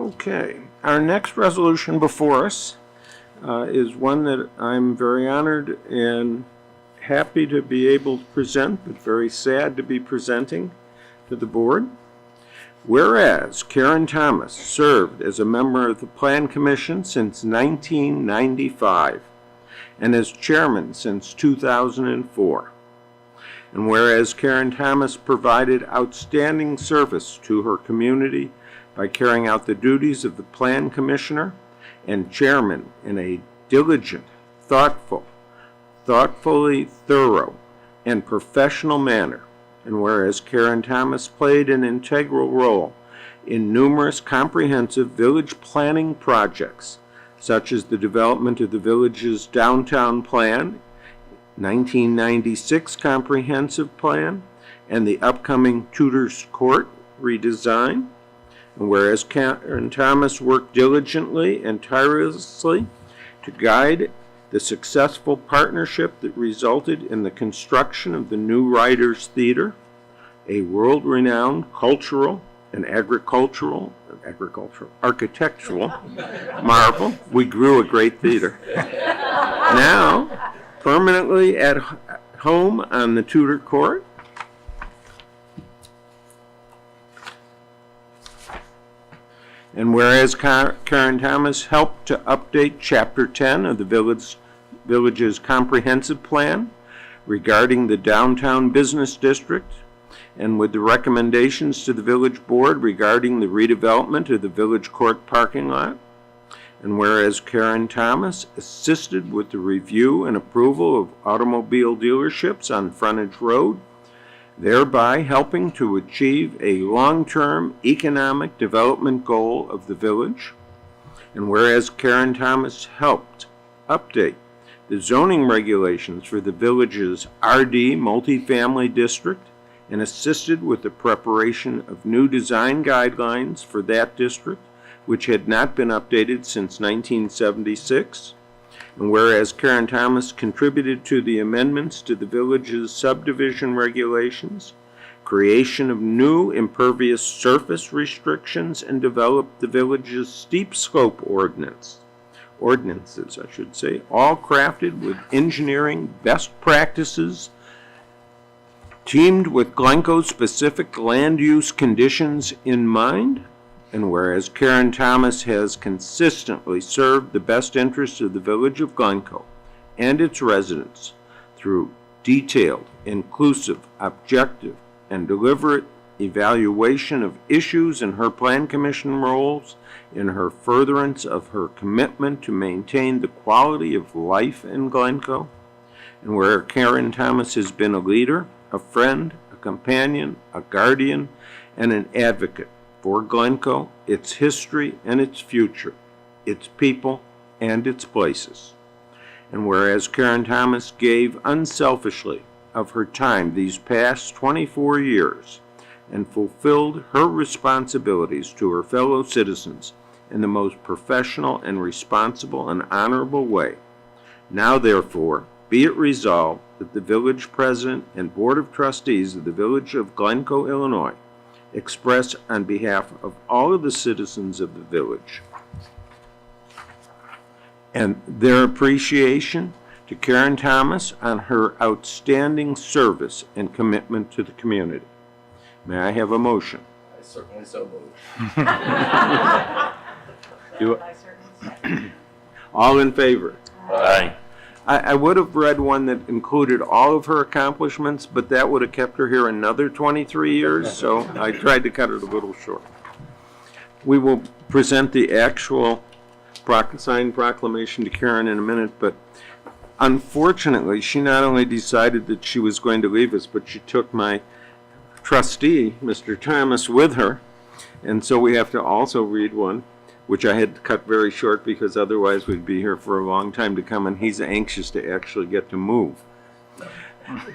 Okay, our next resolution before us is one that I'm very honored and happy to be able to present, but very sad to be presenting to the board. Whereas Karen Thomas served as a member of the Plan Commission since 1995 and as chairman since 2004. And whereas Karen Thomas provided outstanding service to her community by carrying out the duties of the Plan Commissioner and chairman in a diligent, thoughtfully thorough, and professional manner, and whereas Karen Thomas played an integral role in numerous comprehensive village planning projects, such as the development of the village's downtown plan, 1996 comprehensive plan, and the upcoming Tudor's Court redesign. And whereas Karen Thomas worked diligently and tirelessly to guide the successful partnership that resulted in the construction of the new Writers Theater, a world-renowned cultural and architectural marvel. We grew a great theater. Now, permanently at home on the Tudor Court. And whereas Karen Thomas helped to update Chapter 10 of the village's comprehensive plan regarding the downtown business district, and with the recommendations to the village board regarding the redevelopment of the village court parking lot, and whereas Karen Thomas assisted with the review and approval of automobile dealerships on Frontage Road, thereby helping to achieve a long-term economic development goal of the village, and whereas Karen Thomas helped update the zoning regulations for the village's RD multifamily district and assisted with the preparation of new design guidelines for that district, which had not been updated since 1976. And whereas Karen Thomas contributed to the amendments to the village's subdivision regulations, creation of new impervious surface restrictions, and developed the village's steep slope ordinances, all crafted with engineering best practices, teamed with Glencoe specific land use conditions in mind. And whereas Karen Thomas has consistently served the best interests of the village of Glencoe and its residents through detailed, inclusive, objective, and deliberate evaluation of issues in her Plan Commission roles, in her furtherance of her commitment to maintain the quality of life in Glencoe, and where Karen Thomas has been a leader, a friend, a companion, a guardian, and an advocate for Glencoe, its history and its future, its people and its places. And whereas Karen Thomas gave unselfishly of her time these past 24 years and fulfilled her responsibilities to her fellow citizens in the most professional and responsible and honorable way, now therefore be it resolved that the village president and board of trustees of the village of Glencoe, Illinois, express on behalf of all of the citizens of the village and their appreciation to Karen Thomas on her outstanding service and commitment to the community. May I have a motion? I certainly so move. Do it. All in favor? Aye. I would have read one that included all of her accomplishments, but that would have kept her here another 23 years, so I tried to cut it a little short. We will present the actual signed proclamation to Karen in a minute, but unfortunately, she not only decided that she was going to leave us, but she took my trustee, Mr. Thomas, with her, and so we have to also read one, which I had to cut very short because otherwise we'd be here for a long time to come, and he's anxious to actually get to move.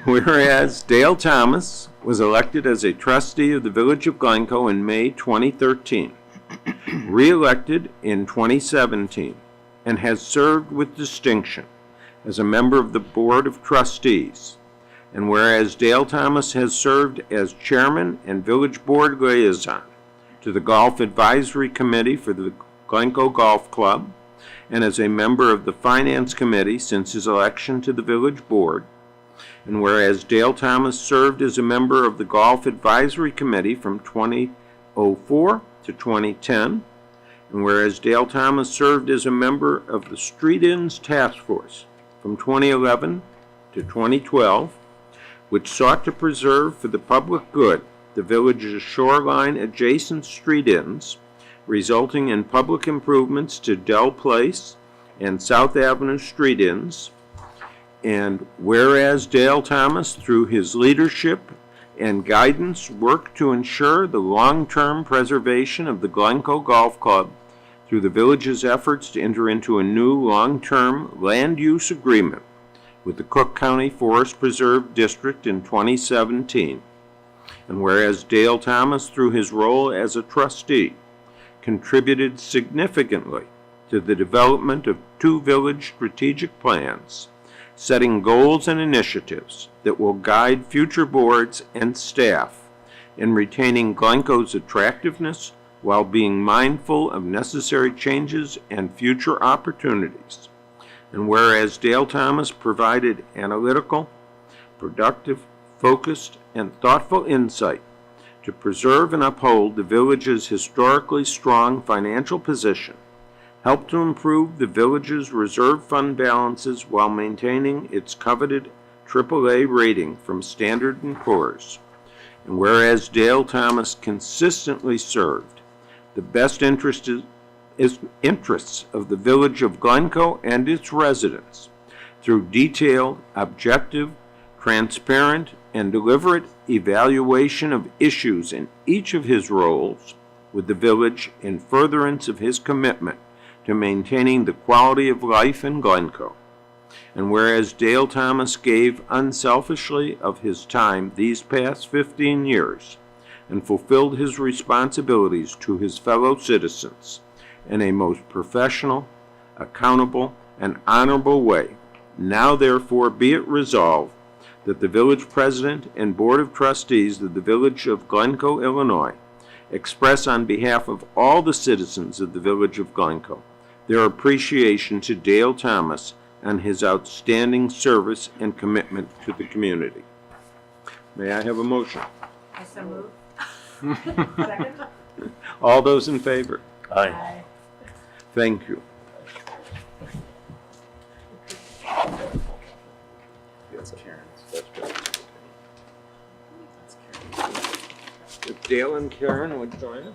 Whereas Dale Thomas was elected as a trustee of the Village of Glencoe in May 2013, re-elected in 2017, and has served with distinction as a member of the Board of Trustees. And whereas Dale Thomas has served as chairman and village board liaison to the Golf Advisory Committee for the Glencoe Golf Club, and as a member of the Finance Committee since his election to the Village Board. And whereas Dale Thomas served as a member of the Golf Advisory Committee from 2004 to 2010, and whereas Dale Thomas served as a member of the Street Inns Task Force from 2011 to 2012, which sought to preserve for the public good the village's shoreline adjacent street inns, resulting in public improvements to Dell Place and South Avenue street inns. And whereas Dale Thomas, through his leadership and guidance, worked to ensure the long-term preservation of the Glencoe Golf Club through the village's efforts to enter into a new long-term land use agreement with the Cook County Forest Preserve District in 2017. And whereas Dale Thomas, through his role as a trustee, contributed significantly to the development of 2 village strategic plans, setting goals and initiatives that will guide future boards and staff in retaining Glencoe's attractiveness while being mindful of necessary changes and future opportunities. And whereas Dale Thomas provided analytical, productive, focused, and thoughtful insight to preserve and uphold the village's historically strong financial position, helped to improve the village's reserve fund balances while maintaining its coveted AAA rating from Standard & Poor's. And whereas Dale Thomas consistently served the best interests of the village of Glencoe and its residents through detailed, objective, transparent, and deliberate evaluation of issues in each of his roles with the village in furtherance of his commitment to maintaining the quality of life in Glencoe. And whereas Dale Thomas gave unselfishly of his time these past 15 years and fulfilled his responsibilities to his fellow citizens in a most professional, accountable, and honorable way, now therefore be it resolved that the village president and board of trustees of the village of Glencoe, Illinois, express on behalf of all the citizens of the village of Glencoe their appreciation to Dale Thomas and his outstanding service and commitment to the community. May I have a motion? I so move. Second? All those in favor? Aye. Thank you. That's Karen's. That's good. If Dale and Karen would join us.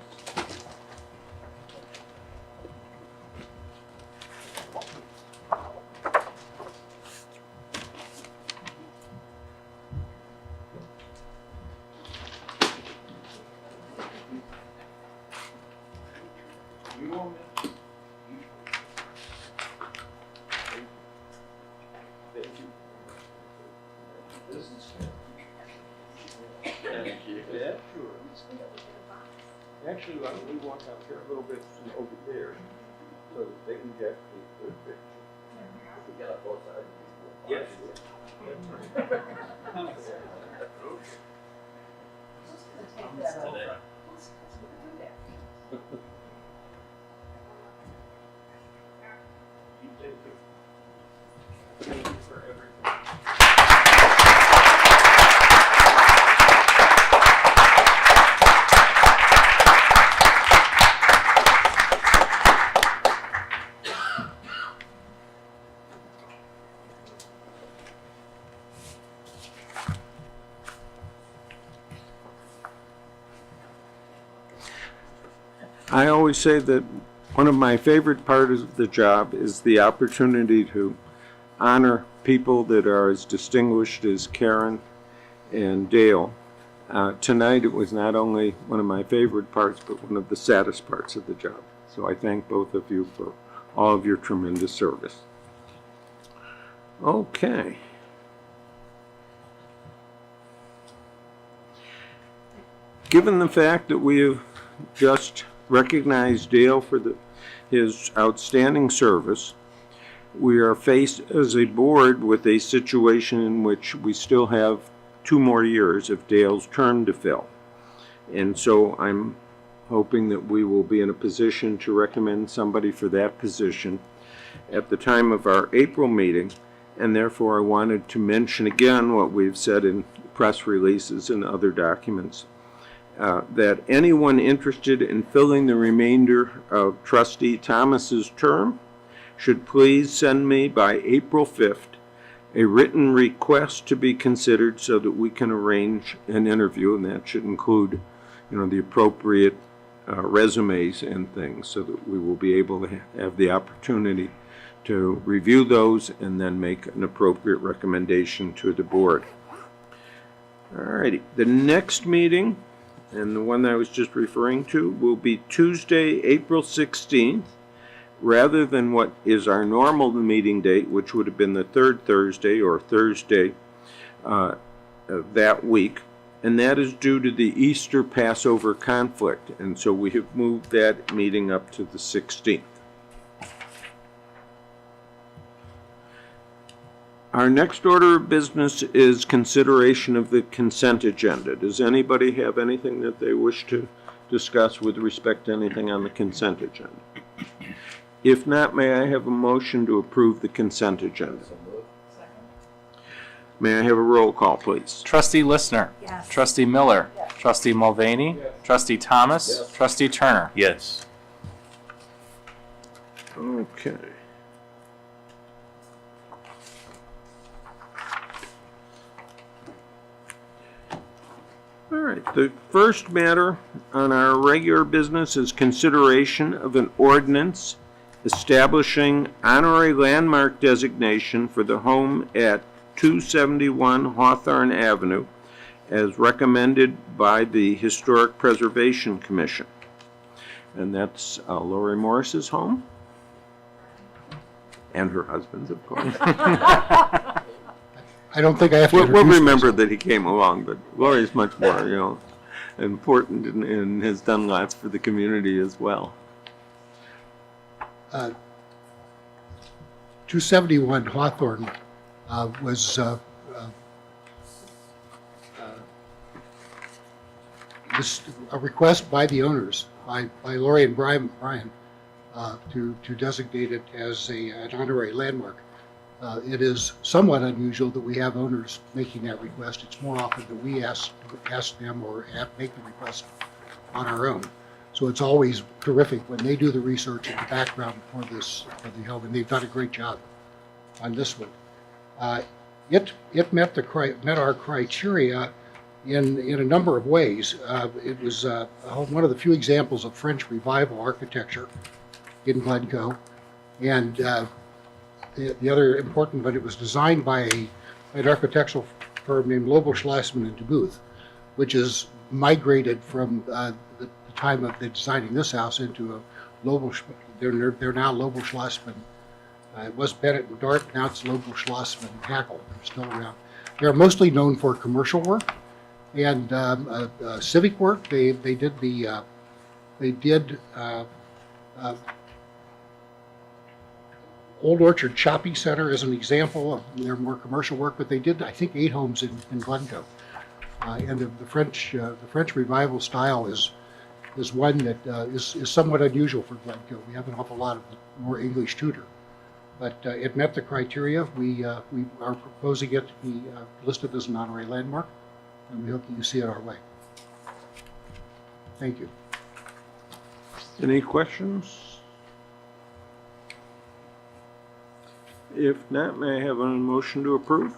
Actually, why don't we walk out here a little bit and over there so that they can get a good picture. We got both sides. Yes. Thank you for everything. I always say that one of my favorite parts of the job is the opportunity to honor people that are as distinguished as Karen and Dale. Tonight it was not only one of my favorite parts, but one of the saddest parts of the job. So I thank both of you for all of your tremendous service. Okay. Given the fact that we have just recognized Dale for his outstanding service, we are faced as a board with a situation in which we still have 2 more years of Dale's term to fill. And so I'm hoping that we will be in a position to recommend somebody for that position at the time of our April meeting. And therefore, I wanted to mention again what we've said in press releases and other documents, that anyone interested in filling the remainder of Trustee Thomas's term should please send me by April 5th a written request to be considered so that we can arrange an interview, and that should include, the appropriate resumes and things, so that we will be able to have the opportunity to review those and then make an appropriate recommendation to the board. All righty, the next meeting, and the one that I was just referring to, will be Tuesday, April 16th, rather than what is our normal meeting date, which would have been the third Thursday or Thursday that week. And that is due to the Easter Passover conflict. And so we have moved that meeting up to the 16th. Our next order of business is consideration of the consent agenda. Does anybody have anything that they wish to discuss with respect to anything on the consent agenda? If not, may I have a motion to approve the consent agenda? May I have a roll call, please? Trustee Listener. Yes. Trustee Miller. Trustee Mulvaney. Trustee Thomas. Trustee Turner. Yes. Okay. All right, the first matter on our regular business is consideration of an ordinance establishing honorary landmark designation for the home at 271 Hawthorne Avenue as recommended by the Historic Preservation Commission. And that's Lori Morris's home. And her husband's, of course. I don't think I have to We'll introduce remember that he came along, but Lori's much more, important and has done lots for the community as well. 271 Hawthorne was a request by the owners, by Lori and Brian, to designate it as an honorary landmark. It is somewhat unusual that we have owners making that request. It's more often that we ask them or make the request on our own. So it's always terrific when they do the research and the background for the home, and they've done a great job on this one. It met our criteria in a number of ways. It was one of the few examples of French Revival architecture in Glencoe, and the other important, but it was designed by an architectural firm named Lobel, Schlossman and DeBooth, which is migrated from the time of the designing this house into a Lobel. They're now Lobel, Schlossman. It was Bennett and Dart. Now it's Lobel, Schlossman and Hackle. They're still around. They're mostly known for commercial work and civic work. They did Old Orchard Shopping Center as an example of their more commercial work, but they did, I think, 8 homes in Glencoe. And the French Revival style is one that is somewhat unusual for Glencoe. We have an awful lot of more English Tudor, but it met the criteria. We are proposing it to be listed as an honorary landmark, and we hope that you see it our way. Thank you. Any questions? If not, may I have a motion to approve?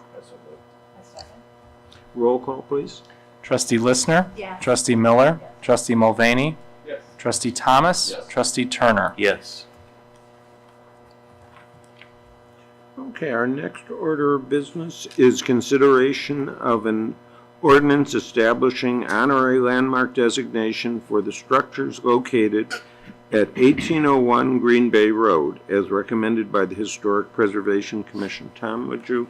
Roll call, please. Trustee Listener. Yes. Trustee Miller. Trustee Mulvaney. Trustee Thomas. Trustee Turner. Yes. Okay, our next order of business is consideration of an ordinance establishing honorary landmark designation for the structures located at 1801 Green Bay Road, as recommended by the Historic Preservation Commission. Tom, would you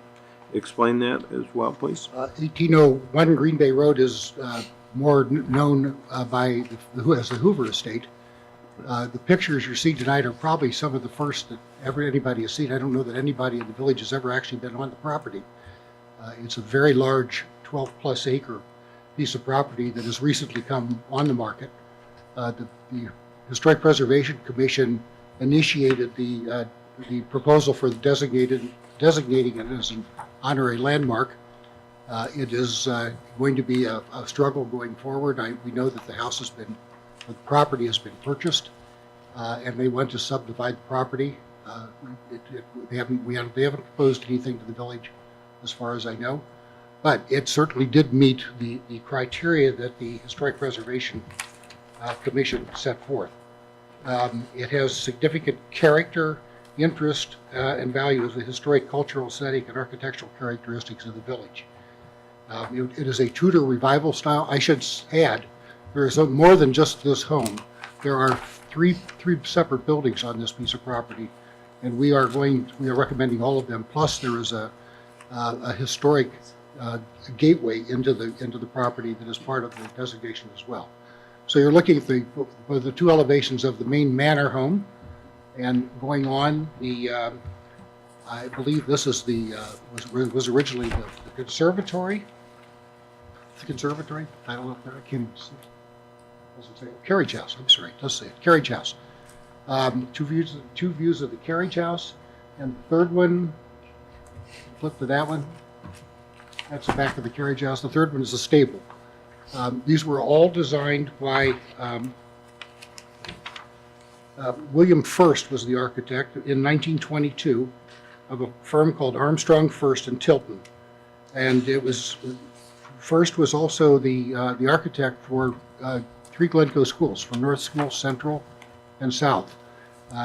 explain that as well, please? 1801 Green Bay Road is more known by as the Hoover Estate. The pictures you're seeing tonight are probably some of the first that anybody has seen. I don't know that anybody in the village has ever actually been on the property. It's a very large 12-plus acre piece of property that has recently come on the market. The Historic Preservation Commission initiated the proposal for designating it as an honorary landmark. It is going to be a struggle going forward. We know that the property has been purchased, and they want to subdivide the property. They haven't proposed anything to the village, as far as I know, but it certainly did meet the criteria that the Historic Preservation Commission set forth. It has significant character, interest, and value of the historic, cultural, aesthetic, and architectural characteristics of the village. It is a Tudor revival style. I should add, there is more than just this home. There are three separate buildings on this piece of property, and we are recommending all of them. Plus, there is a historic gateway into the property that is part of the designation as well. So you're looking at the two elevations of the main manor home, and going on I believe this is was originally the conservatory. The conservatory. I don't know if I can't see. Doesn't say carriage house. I'm sorry, it does say it. Carriage house. Two views of the carriage house, and the third one. Flip to that one. That's the back of the carriage house. The third one is the stable. These were all designed by William First was the architect in 1922 of a firm called Armstrong First in Tilton, and it was First was also the architect for 3 Glencoe schools, from North School, Central, and South, he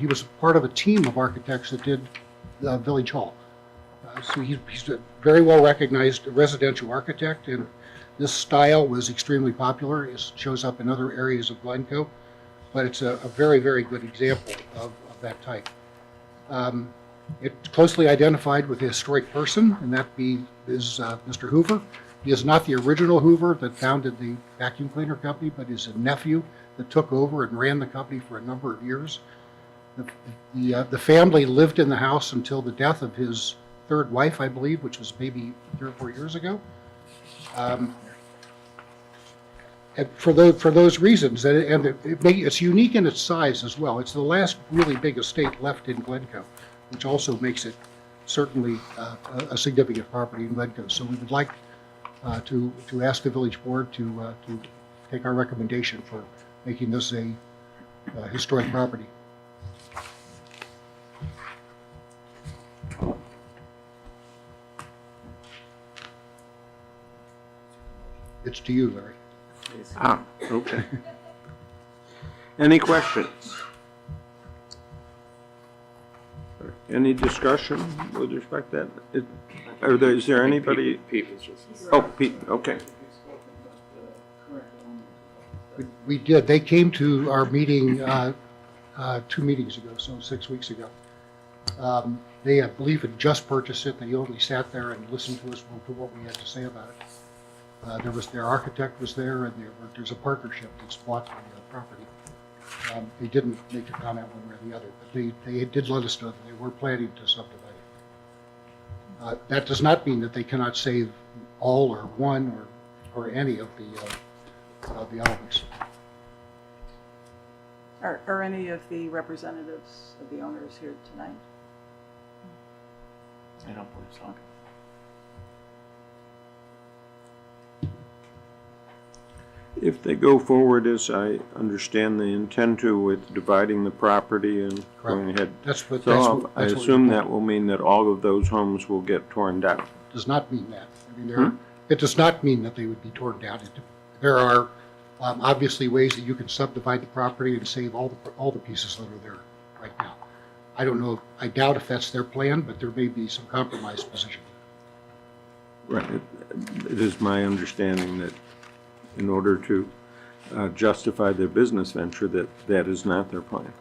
was part of a team of architects that did Village Hall. So he's a very well recognized residential architect, and this style was extremely popular. It shows up in other areas of Glencoe, but it's a very, very good example of that type. It's closely identified with a historic person, and that is Mr. Hoover. He is not the original Hoover that founded the vacuum cleaner company, but is a nephew that took over and ran the company for a number of years. The family lived in the house until the death of his third wife, I believe, which was maybe 3 or 4 years ago. And for those reasons, it's unique in its size as well. It's the last really big estate left in Glencoe, which also makes it certainly a significant property in Glencoe. So we would like to ask the village board to take our recommendation for making this a historic property. It's to you, Larry. Okay. Any questions? Any discussion with respect to that? Is there anybody? Pete was just. Oh, Pete, okay. We did. They came to our meeting 2 meetings ago, so 6 weeks ago. They, I believe, had just purchased it. They only sat there and listened to us for what we had to say about it. Their architect was there, and there's a partnership that's bought the property. They didn't make a comment one way or the other, but they did let us know that they were planning to subdivide it. That does not mean that they cannot save all or one or any of the elements. Are any of the representatives of the owners here tonight? I don't believe so. If they go forward, as I understand they intend to, with dividing the property and going ahead. I assume that will mean that all of those homes will get torn down. Does not mean that. I mean, it does not mean that they would be torn down. There are obviously ways that you can subdivide the property and save all the pieces that are there right now. I don't know. I doubt if that's their plan, but there may be some compromise position. Right. It is my understanding that in order to justify their business venture, that is not their plan.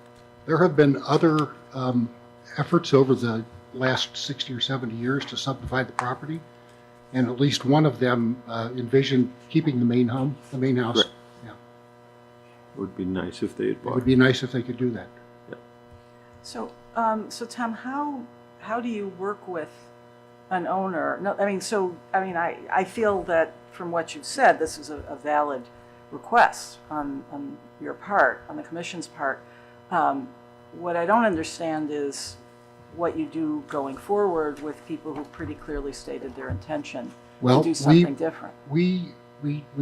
There have been other efforts over the last 60 or 70 years to subdivide the property, and at least one of them envisioned keeping the main house. Right. Yeah. It would be nice if they had bought. It would be nice if they could do that. Yeah. So Tom, how do you work with an owner? No, I feel that from what you've said, this is a valid request on your part, on the commission's part. What I don't understand is what you do going forward with people who pretty clearly stated their intention Well, to do something different. We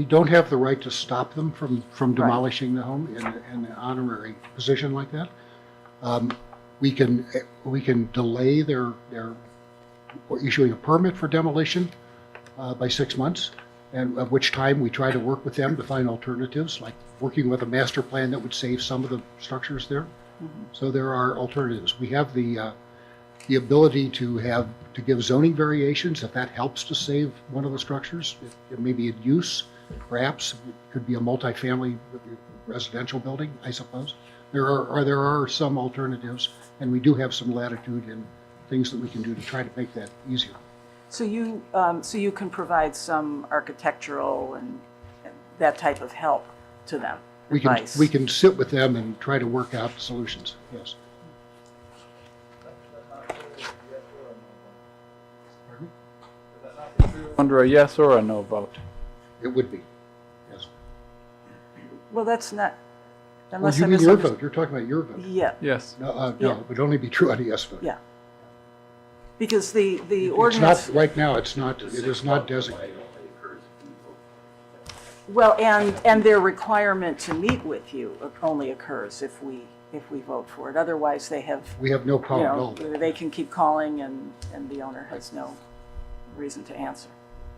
don't have the right to stop them from demolishing the home in an honorary position like that. We can delay their issuing a permit for demolition by 6 months, and at which time we try to work with them to find alternatives, like working with a master plan that would save some of the structures there. So there are alternatives. We have the ability to give zoning variations if that helps to save one of the structures. It may be in use, perhaps it could be a multifamily residential building, I suppose. There are some alternatives, and we do have some latitude in things that we can do to try to make that easier. So you can provide some architectural and that type of help to them. Advice. We can sit with them and try to work out solutions. Yes. Pardon me? Under a yes or a no vote? It would be. Yes. Well, that's not. Well, Unless you I mean your misunderstood. vote? You're talking about your vote. Yeah. Yes. No, Yeah. it would only be true on a yes vote. Yeah. Because the It's ordinance. not, right now, it's not, it is not designated. Well, and their requirement to meet with you only occurs if we vote for it. Otherwise, they have, We have no you power at know, all. they can keep calling and the owner has no reason to answer.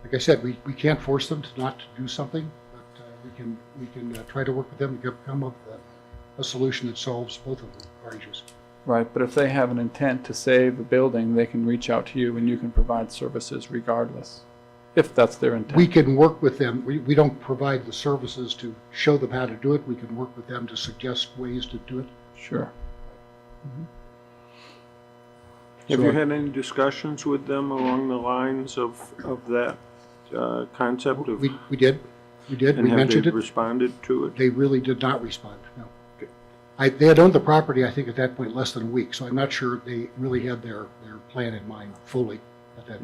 Like I said, we can't force them to not do something, but we can try to work with them to come up with a solution that solves both of our issues. Right, but if they have an intent to save the building, they can reach out to you and you can provide services regardless, if that's their intent. We can work with them. We don't provide the services to show them how to do it. We can work with them to suggest ways to do it. Sure. Have So- you had any discussions with them along the lines of that concept of? We did. We did. And We have mentioned they it. responded to it? They really did not respond, no. They had owned the property, I think, at that point, less than a week, so I'm not sure they really had their plan in mind fully at that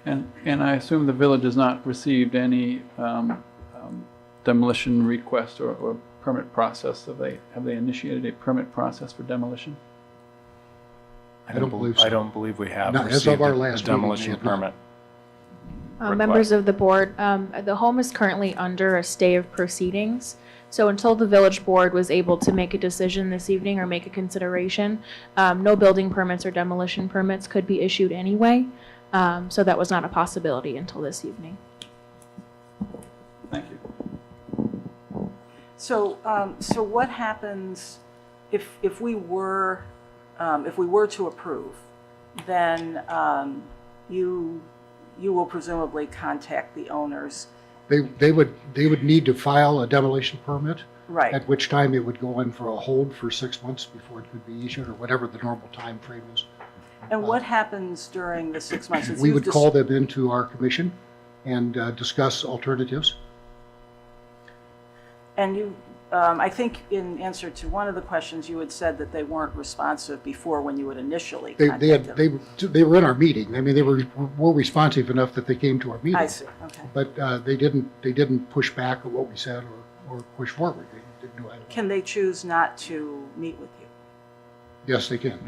point. And I assume the village has not received any demolition request or permit process. Have they initiated a permit process for demolition? I don't believe so. I don't believe we have Not as received of our a last meeting, demolition they have not. permit. Members of the board, the home is currently under a stay of proceedings. So until the village board was able to make a decision this evening or make a consideration, no building permits or demolition permits could be issued anyway. So that was not a possibility until this evening. Thank you. So what happens if we were to approve? Then you will presumably contact the owners. They would need to file a demolition permit, Right. at which time it would go in for a hold for 6 months before it could be issued, or whatever the normal time frame is. And what happens during the 6 months? Since We you've would call them into our commission and discuss alternatives. And you, I think in answer to one of the questions, you had said that they weren't responsive before when you had initially contacted them. They were in our meeting. I mean, they were responsive enough that they came to our meeting. I see, okay. But they didn't push back on what we said or push forward. They didn't do either. Can they choose not to meet with you? Yes, they can.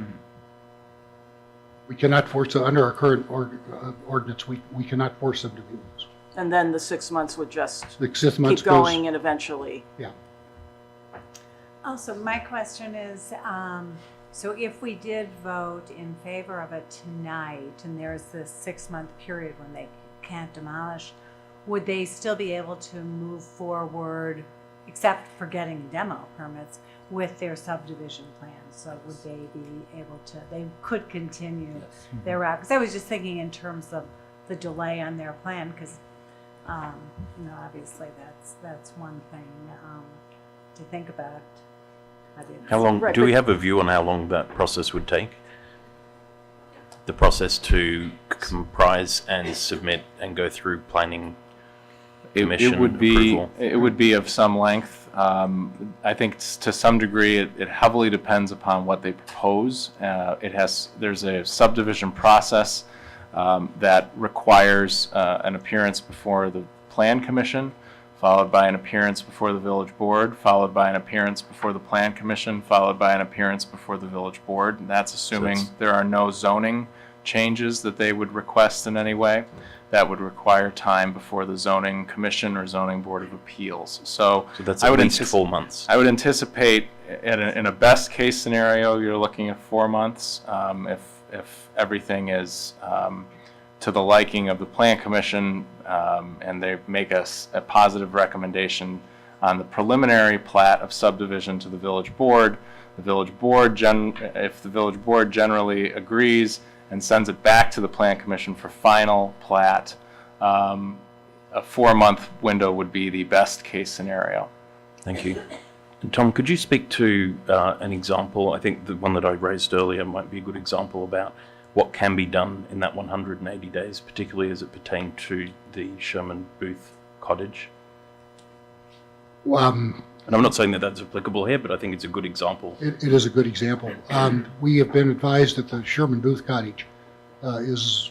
We cannot force, under our current ordinance, we cannot force them to meet with us. And then the 6 months would just The 6 months keep going and eventually, Yeah. Also, my question is, so if we did vote in favor of it tonight, and there's this 6-month period when they can't demolish, would they still be able to move forward, except for getting demo permits, with their subdivision plans? So would they be able to, they could continue their route? Because I was just thinking in terms of the delay on their plan, because, obviously that's one thing to think about. How long, Right, do we but- have a view on how long that process would take? The process to comprise and submit and go through planning commission It would be, approval? it would be of some length. I think to some degree, it heavily depends upon what they propose. There's a subdivision process that requires an appearance before the plan commission followed by an appearance before the village board, followed by an appearance before the plan commission, followed by an appearance before the village board. And that's assuming there are no zoning changes that they would request in any way. That would require time before the zoning commission or zoning board of appeals. So that's I at would least 4 months. I would anticipate in a best case scenario, you're looking at 4 months. If everything is to the liking of the plan commission and they make us a positive recommendation on the preliminary plat of subdivision to the village board, if the village board generally agrees and sends it back to the plan commission for final plat, a 4-month window would be the best case scenario. Thank you. And Tom, could you speak to an example? I think the one that I raised earlier might be a good example about what can be done in that 180 days, particularly as it pertained to the Sherman Booth cottage. And I'm not saying that that's applicable here, but I think it's a good example. It is a good example. We have been advised that the Sherman Booth cottage is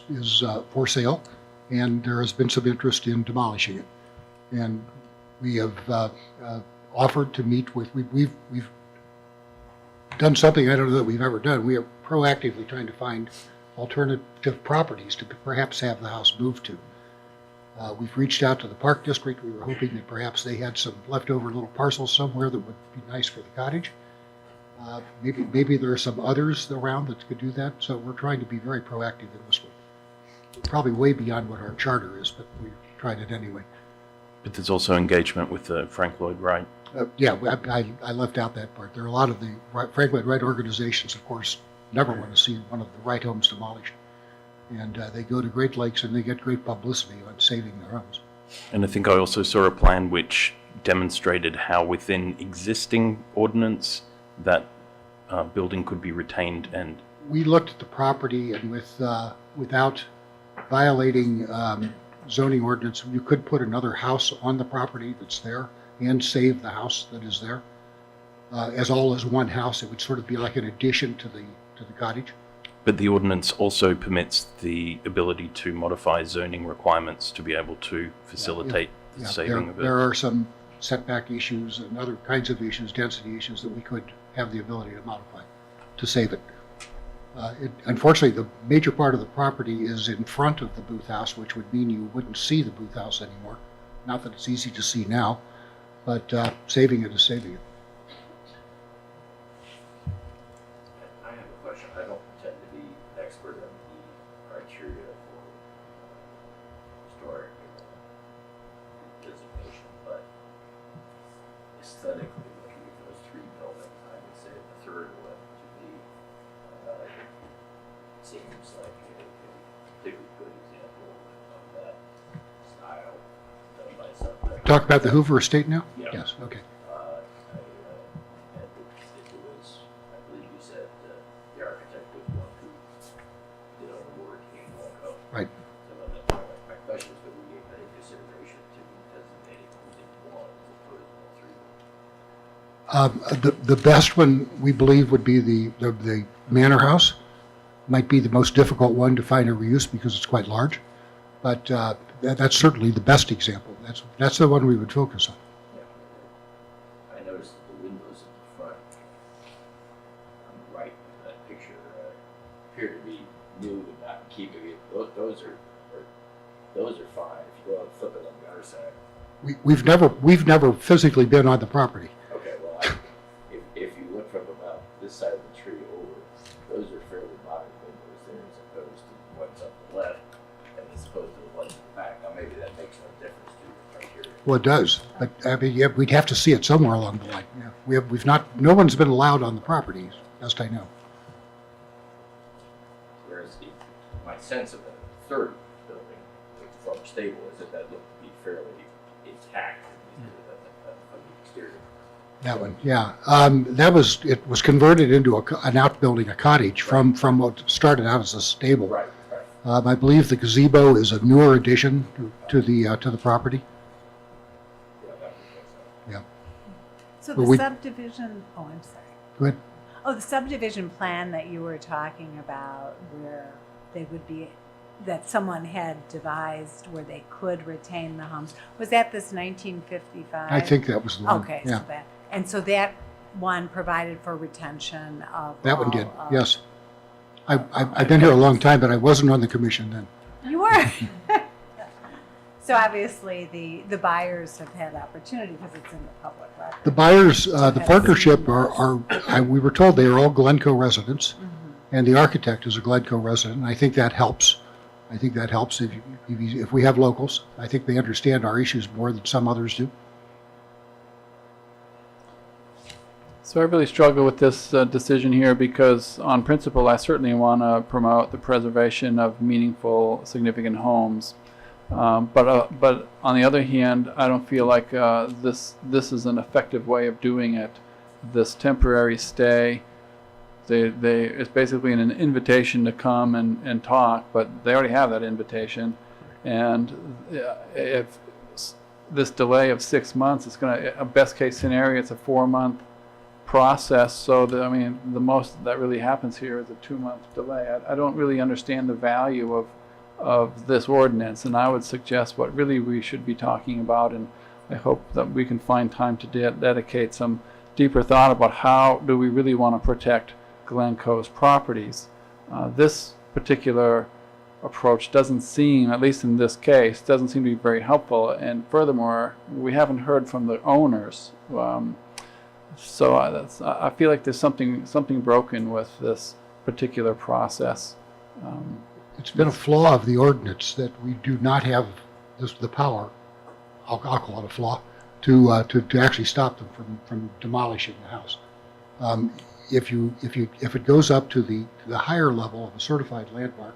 for sale, and there has been some interest in demolishing it. And we have offered to meet with. We've done something I don't know that we've ever done. We are proactively trying to find alternative properties to perhaps have the house moved to. We've reached out to the Park District. We were hoping that perhaps they had some leftover little parcels somewhere that would be nice for the cottage. Maybe there are some others around that could do that. So we're trying to be very proactive in this one. Probably way beyond what our charter is, but we tried it anyway. But there's also engagement with Frank Lloyd Wright. Yeah, I left out that part. There are a lot of the Frank Lloyd Wright organizations, of course, never want to see one of the Wright homes demolished. And they go to great lengths and they get great publicity on saving their homes. And I think I also saw a plan which demonstrated how within existing ordinance that building could be retained. And we looked at the property, and without violating zoning ordinance, you could put another house on the property that's there and save the house that is there. As one house, it would sort of be like an addition to the cottage. But the ordinance also permits the ability to modify zoning requirements to be able to facilitate the saving of it. There are some setback issues and other kinds of issues, density issues, that we could have the ability to modify to save it. Unfortunately, the major part of the property is in front of the Booth House, which would mean you wouldn't see the Booth House anymore. Not that it's easy to see now, but saving it is saving it. I have a question. I don't pretend to be an expert on the criteria for historic designation, but aesthetically, looking at those three buildings, I would say the third one to be seems like a particularly good example of that style done by some. Talk about the Hoover Estate now? Yeah. Yes, okay. I believe you said the architect was one who did all the work in Glencoe. Right. So my question is, would we give any consideration to designating only one as opposed to all three? The best one, we believe, would be the Manor House. Might be the most difficult one to find a reuse because it's quite large, but that's certainly the best example. That's the one we would focus on. Yeah. I noticed that the windows in the front, on the right of that picture, appear to be new and not in keeping. Those are fine. If you go out and flip it on the other side. We've never physically been on the property. Okay, well, if you look from about this side of the tree over, those are fairly modern windows there as opposed to the ones on the left and as opposed to the ones in the back. Now, maybe that makes no difference to the criteria. Well, it does, but I mean, yeah, we'd have to see it somewhere along the line. Yeah, we've not. No one's been allowed on the property, best I know. Whereas my sense of the third building, the front stable, is that looked to be fairly intact on the exterior. That one, yeah. It was converted into an outbuilding, a cottage, from what started out as a stable. Right. I believe the gazebo is a newer addition to the property. Yeah, that would make sense. Yeah. So Well, the we- subdivision, oh, I'm sorry. Go ahead. Oh, the subdivision plan that you were talking about where they would be that someone had devised where they could retain the homes. Was that this 1955? I think that was the one. Okay, Yeah, so that, and so that one provided for retention of that one all did, of- yes. I've been here a long time, but I wasn't on the commission then. You were. So obviously, the buyers have had opportunity because it's in the public record. The buyers, the partnership we were told they are all Glencoe residents, and the architect is a Glencoe resident, and I think that helps. I think that helps if we have locals. I think they understand our issues more than some others do. So I really struggle with this decision here because on principle, I certainly want to promote the preservation of meaningful, significant homes. But on the other hand, I don't feel like this is an effective way of doing it. This temporary stay, it's basically an invitation to come and talk, but they already have that invitation. And if this delay of 6 months, it's going to, a best case scenario, it's a 4-month process. So that, I mean, the most that really happens here is a 2-month delay. I don't really understand the value of this ordinance, and I would suggest what really we should be talking about, and I hope that we can find time to dedicate some deeper thought about how do we really want to protect Glencoe's properties. This particular approach doesn't seem, at least in this case, doesn't seem to be very helpful, and furthermore, we haven't heard from the owners. So I feel like there's something broken with this particular process. It's been a flaw of the ordinance that we do not have the power, I'll call it a flaw, to actually stop them from demolishing the house. If it goes up to the higher level of a certified landmark,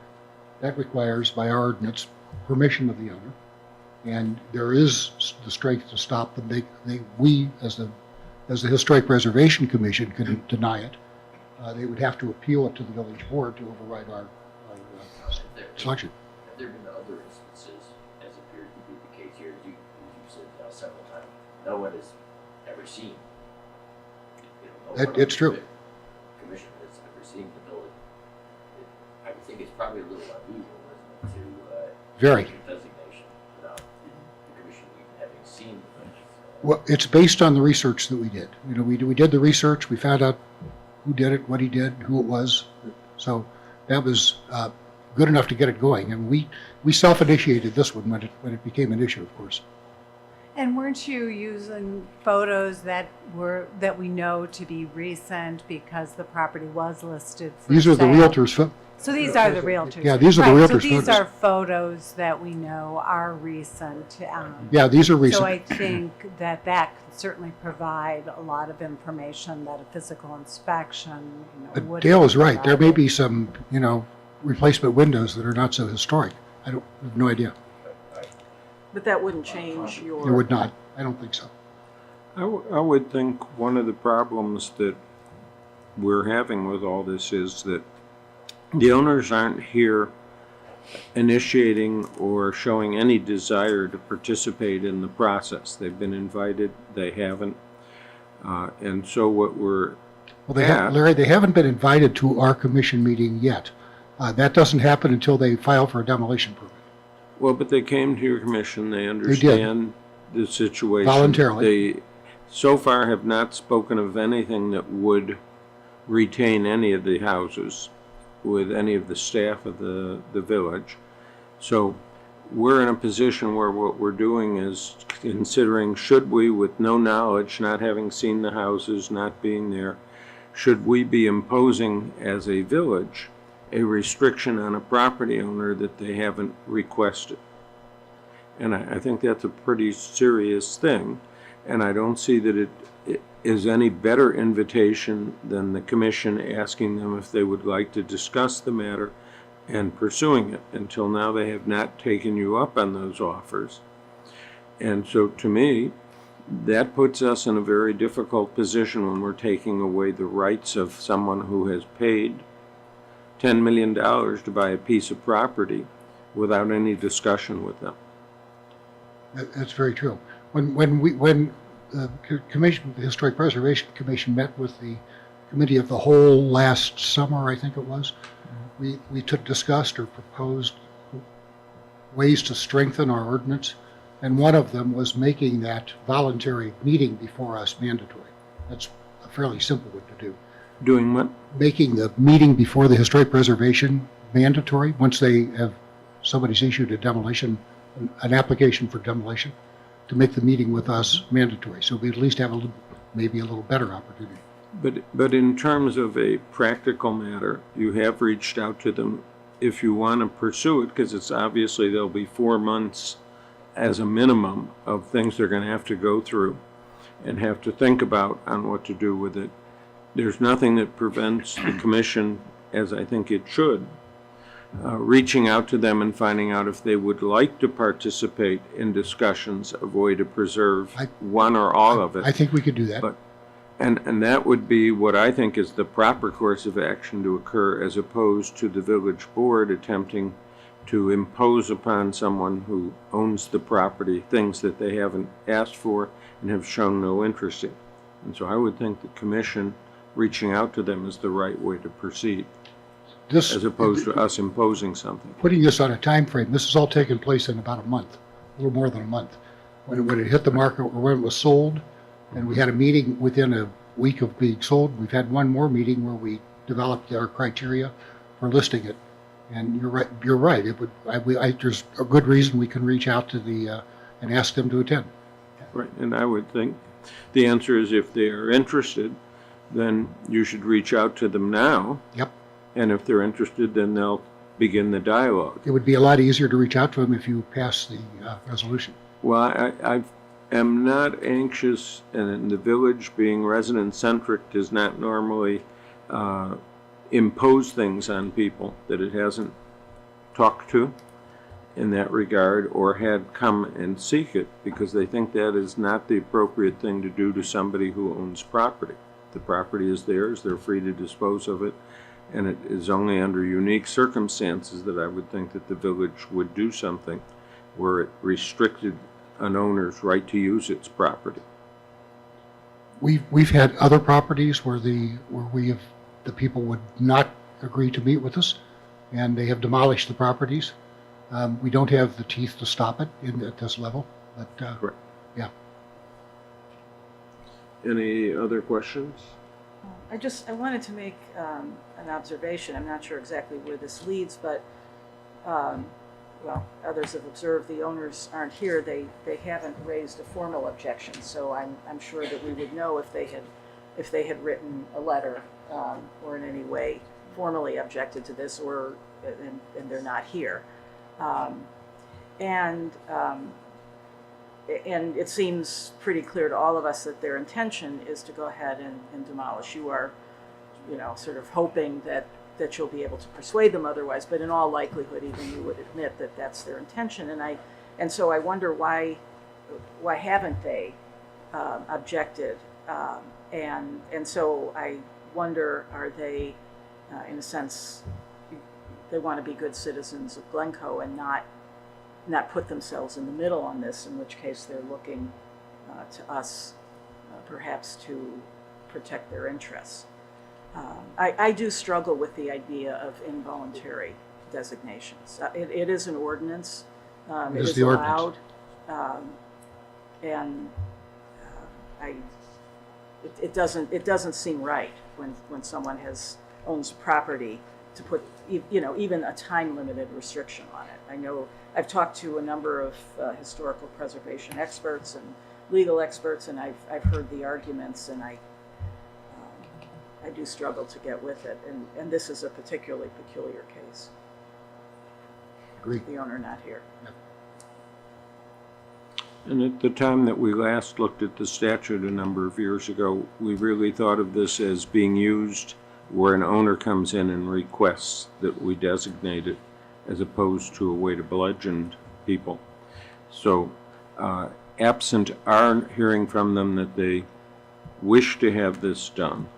that requires by our ordinance permission of the owner, and there is the strength to stop them. We as the Historic Preservation Commission can deny it. They would have to appeal it to the village board to override our selection. Have there been other instances, as appears to be the case here, as you said several times, no one has ever seen? It's true. The commission has ever seen the building. I would think it's probably a little unusual, isn't it, to Very. make a designation without the commission even having seen the building. Well, it's based on the research that we did. We did the research. We found out who did it, what he did, who it was. So that was good enough to get it going. And we self-initiated this one when it became an issue, of course. And weren't you using photos that we know to be recent because the property was listed for These are the sale? realtors' So these are the realtors. Yeah, these are the Right, realtors' So these photos. are photos that we know are recent. Yeah, these are recent. So I think that could certainly provide a lot of information that a physical inspection, But would Dale is right. There may provide. be some, replacement windows that are not so historic. I have no idea. But that wouldn't change your. It would not. I don't think so. I would think one of the problems that we're having with all this is that the owners aren't here initiating or showing any desire to participate in the process. They've been invited, they haven't. And so what we're Well, Larry, they haven't been invited to our commission meeting yet. That doesn't happen until they file for a demolition permit. Well, but they came to your commission, they understand the situation. Voluntarily. They so far have not spoken of anything that would retain any of the houses with any of the staff of the village. So we're in a position where what we're doing is considering, should we, with no knowledge, not having seen the houses, not being there, should we be imposing as a village a restriction on a property owner that they haven't requested? And I think that's a pretty serious thing, and I don't see that it is any better invitation than the commission asking them if they would like to discuss the matter and pursuing it. Until now, they have not taken you up on those offers. And so to me, that puts us in a very difficult position when we're taking away the rights of someone who has paid $10 million to buy a piece of property without any discussion with them. That's very true. When the commission, the Historic Preservation Commission, met with the Committee of the Whole last summer, I think it was, we discussed or proposed ways to strengthen our ordinance, and one of them was making that voluntary meeting before us mandatory. That's a fairly simple one to do. Doing what? Making the meeting before the historic preservation mandatory, once somebody's issued a demolition, an application for demolition, to make the meeting with us mandatory, so we at least have maybe a little better opportunity. But in terms of a practical matter, you have reached out to them if you want to pursue it, because it's obviously there'll be 4 months as a minimum of things they're going to have to go through and have to think about on what to do with it. There's nothing that prevents the commission, as I think it should, reaching out to them and finding out if they would like to participate in discussions of way to preserve one or all of it. I think we could do that. And that would be what I think is the proper course of action to occur, as opposed to the village board attempting to impose upon someone who owns the property things that they haven't asked for and have shown no interest in. And so I would think the commission reaching out to them is the right way to proceed, as opposed to us imposing something. Putting this on a time frame, this has all taken place in about a month, a little more than a month. When it hit the market, or when it was sold, and we had a meeting within a week of being sold. We've had one more meeting where we developed our criteria for listing it. And you're right. You're right. There's a good reason we can reach out to and ask them to attend. Right, and I would think the answer is if they are interested, then you should reach out to them now. Yep. And if they're interested, then they'll begin the dialogue. It would be a lot easier to reach out to them if you pass the resolution. Well, I am not anxious, and the village being resident-centric does not normally impose things on people that it hasn't talked to in that regard or had come and seek it, because they think that is not the appropriate thing to do to somebody who owns property. The property is theirs, they're free to dispose of it, and it is only under unique circumstances that I would think that the village would do something where it restricted an owner's right to use its property. We've had other properties where the people would not agree to meet with us, and they have demolished the properties. We don't have the teeth to stop it at this level, but Correct. Yeah. Any other questions? I wanted to make an observation. I'm not sure exactly where this leads, but well, others have observed the owners aren't here. They haven't raised a formal objection, so I'm sure that we would know if they had written a letter or in any way formally objected to this, or and they're not here. And it seems pretty clear to all of us that their intention is to go ahead and demolish. You are, sort of hoping that you'll be able to persuade them otherwise, but in all likelihood, even you would admit that that's their intention. And so I wonder why haven't they objected? And so I wonder, are they, in a sense, they want to be good citizens of Glencoe and not put themselves in the middle on this, in which case they're looking to us perhaps to protect their interests. I do struggle with the idea of involuntary designations. It is an ordinance. It is allowed. And it doesn't seem right when someone owns property to put even a time-limited restriction on it. I know I've talked to a number of historical preservation experts and legal experts, and I've heard the arguments, and I do struggle to get with it, and this is a particularly peculiar case. Agreed. The owner not here. Yep. And at the time that we last looked at the statute a number of years ago, we really thought of this as being used where an owner comes in and requests that we designate it, as opposed to a way to bludgeon people. So absent our hearing from them that they wish to have this done,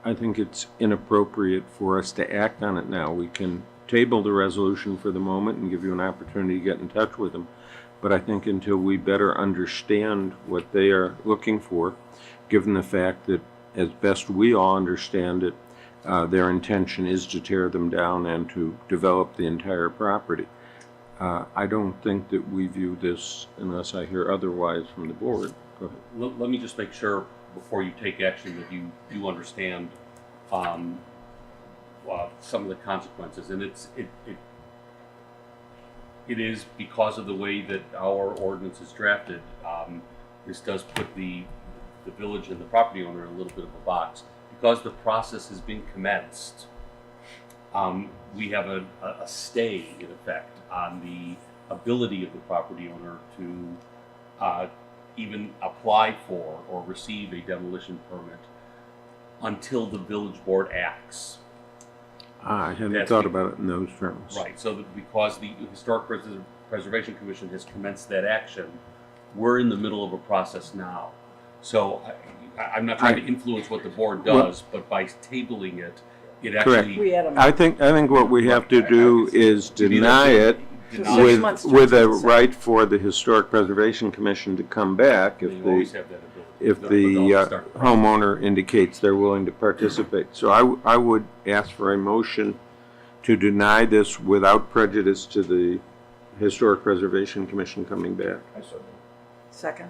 I think it's inappropriate for us to act on it now. We can table the resolution for the moment and give you an opportunity to get in touch with them. But I think until we better understand what they are looking for, given the fact that, as best we all understand it, their intention is to tear them down and to develop the entire property, I don't think that we view this, unless I hear otherwise from the board. Go ahead. Let me just make sure before you take action that you do understand some of the consequences, and it is because of the way that our ordinance is drafted. This does put the village and the property owner in a little bit of a box because the process has been commenced. We have a stay in effect on the ability of the property owner to even apply for or receive a demolition permit until the village board acts. I hadn't thought about it in those terms. Right, so that because the Historic Preservation Commission has commenced that action, we're in the middle of a process now. So I'm not trying to influence what the board does, but by tabling it, it actually. We had a I think what we have to do is deny it Six months to with a consent. right for the Historic Preservation Commission to come back You if always the have that ability. if But the they'll start the process. homeowner indicates they're willing to participate. So I would ask for a motion to deny this without prejudice to the Historic Preservation Commission coming back. Second.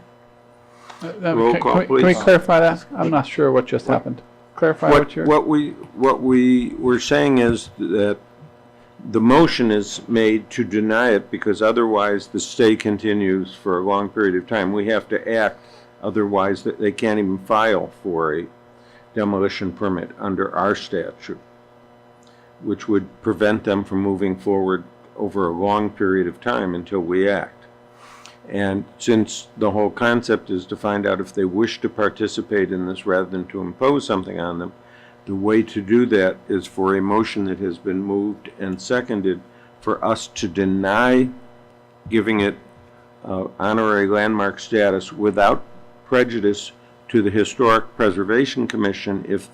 Roll call, Can we please. clarify that? I'm not sure what just happened. Clarify what you're. What we were saying is that the motion is made to deny it because otherwise the stay continues for a long period of time. We have to act, otherwise they can't even file for a demolition permit under our statute, which would prevent them from moving forward over a long period of time until we act. And since the whole concept is to find out if they wish to participate in this rather than to impose something on them, the way to do that is for a motion that has been moved and seconded for us to deny giving it honorary landmark status without prejudice to the Historic Preservation Commission if,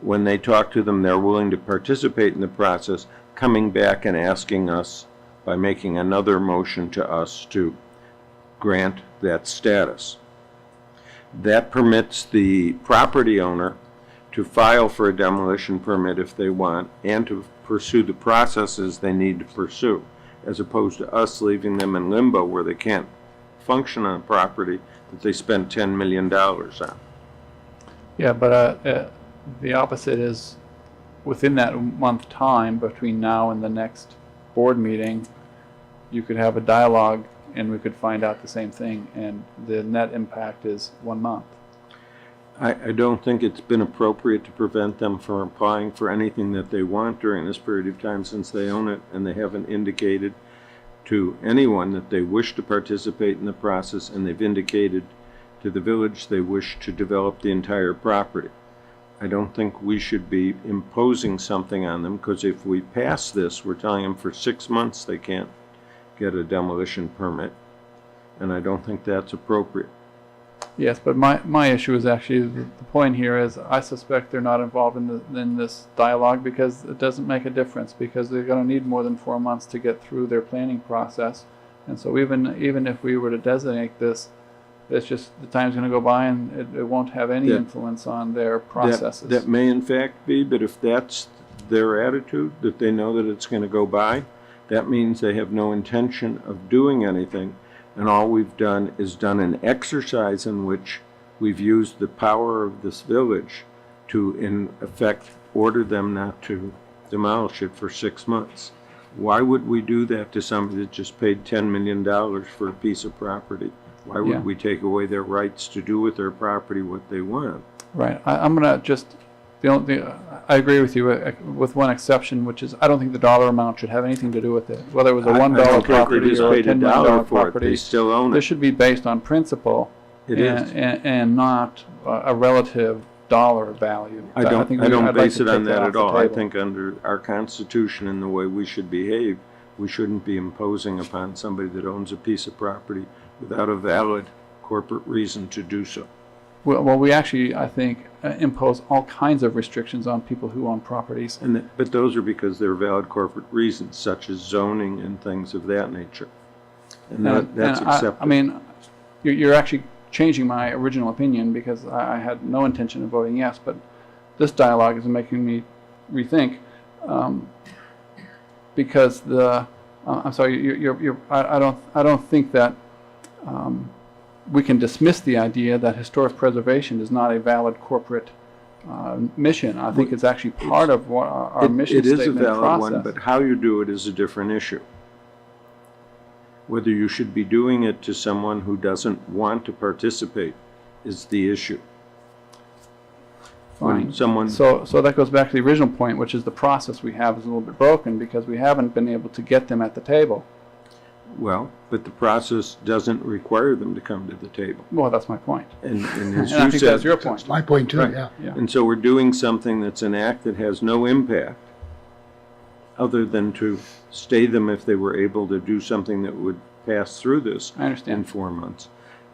when they talk to them, they're willing to participate in the process, coming back and asking us by making another motion to us to grant that status. That permits the property owner to file for a demolition permit if they want and to pursue the processes they need to pursue, as opposed to us leaving them in limbo where they can't function on a property that they spent $10 million on. Yeah, but the opposite is within that month time between now and the next board meeting, you could have a dialogue and we could find out the same thing, and the net impact is 1 month. I don't think it's been appropriate to prevent them from applying for anything that they want during this period of time since they own it and they haven't indicated to anyone that they wish to participate in the process, and they've indicated to the village they wish to develop the entire property. I don't think we should be imposing something on them, because if we pass this, we're telling them for 6 months they can't get a demolition permit, and I don't think that's appropriate. Yes, but my issue is actually, the point here is I suspect they're not involved in this dialogue because it doesn't make a difference, because they're going to need more than 4 months to get through their planning process. And so even if we were to designate this, it's just the time's going to go by and it won't have any influence on their processes. That may in fact be, but if that's their attitude, that they know that it's going to go by, that means they have no intention of doing anything. And all we've done is done an exercise in which we've used the power of this village to, in effect, order them not to demolish it for 6 months. Why would we do that to somebody that just paid $10 million for a piece of property? Why would we take away their rights to do with their property what they want? Right. I'm going to just, I agree with you with one exception, which is I don't think the dollar amount should have anything to do with it. Whether it was a $1 property or a $10 million property, they still own it. this should be based on principle and not a relative dollar value. I don't I'd like base to it on take that off at the all. I table. think under our Constitution and the way we should behave, we shouldn't be imposing upon somebody that owns a piece of property without a valid corporate reason to do so. Well, we actually, I think, impose all kinds of restrictions on people who own properties. But those are because they're valid corporate reasons, such as zoning and things of that nature. And that's acceptable. I mean, you're actually changing my original opinion, because I had no intention of voting yes, but this dialogue is making me rethink, because I'm sorry, I don't think that we can dismiss the idea that historic preservation is not a valid corporate mission. I think it's actually part of what our mission It is a statement valid one, process. but how you do it is a different issue. Whether you should be doing it to someone who doesn't want to participate is the issue. When Fine. someone, So that goes back to the original point, which is the process we have is a little bit broken because we haven't been able to get them at the table. well, but the process doesn't require them to come to the table. Well, that's my point. And And as I you think that's said, your point. My point too, Right. yeah. Yeah. and so we're doing something that's an act that has no impact other than to stay them if they were able to do something that would pass through this I in understand. 4 months.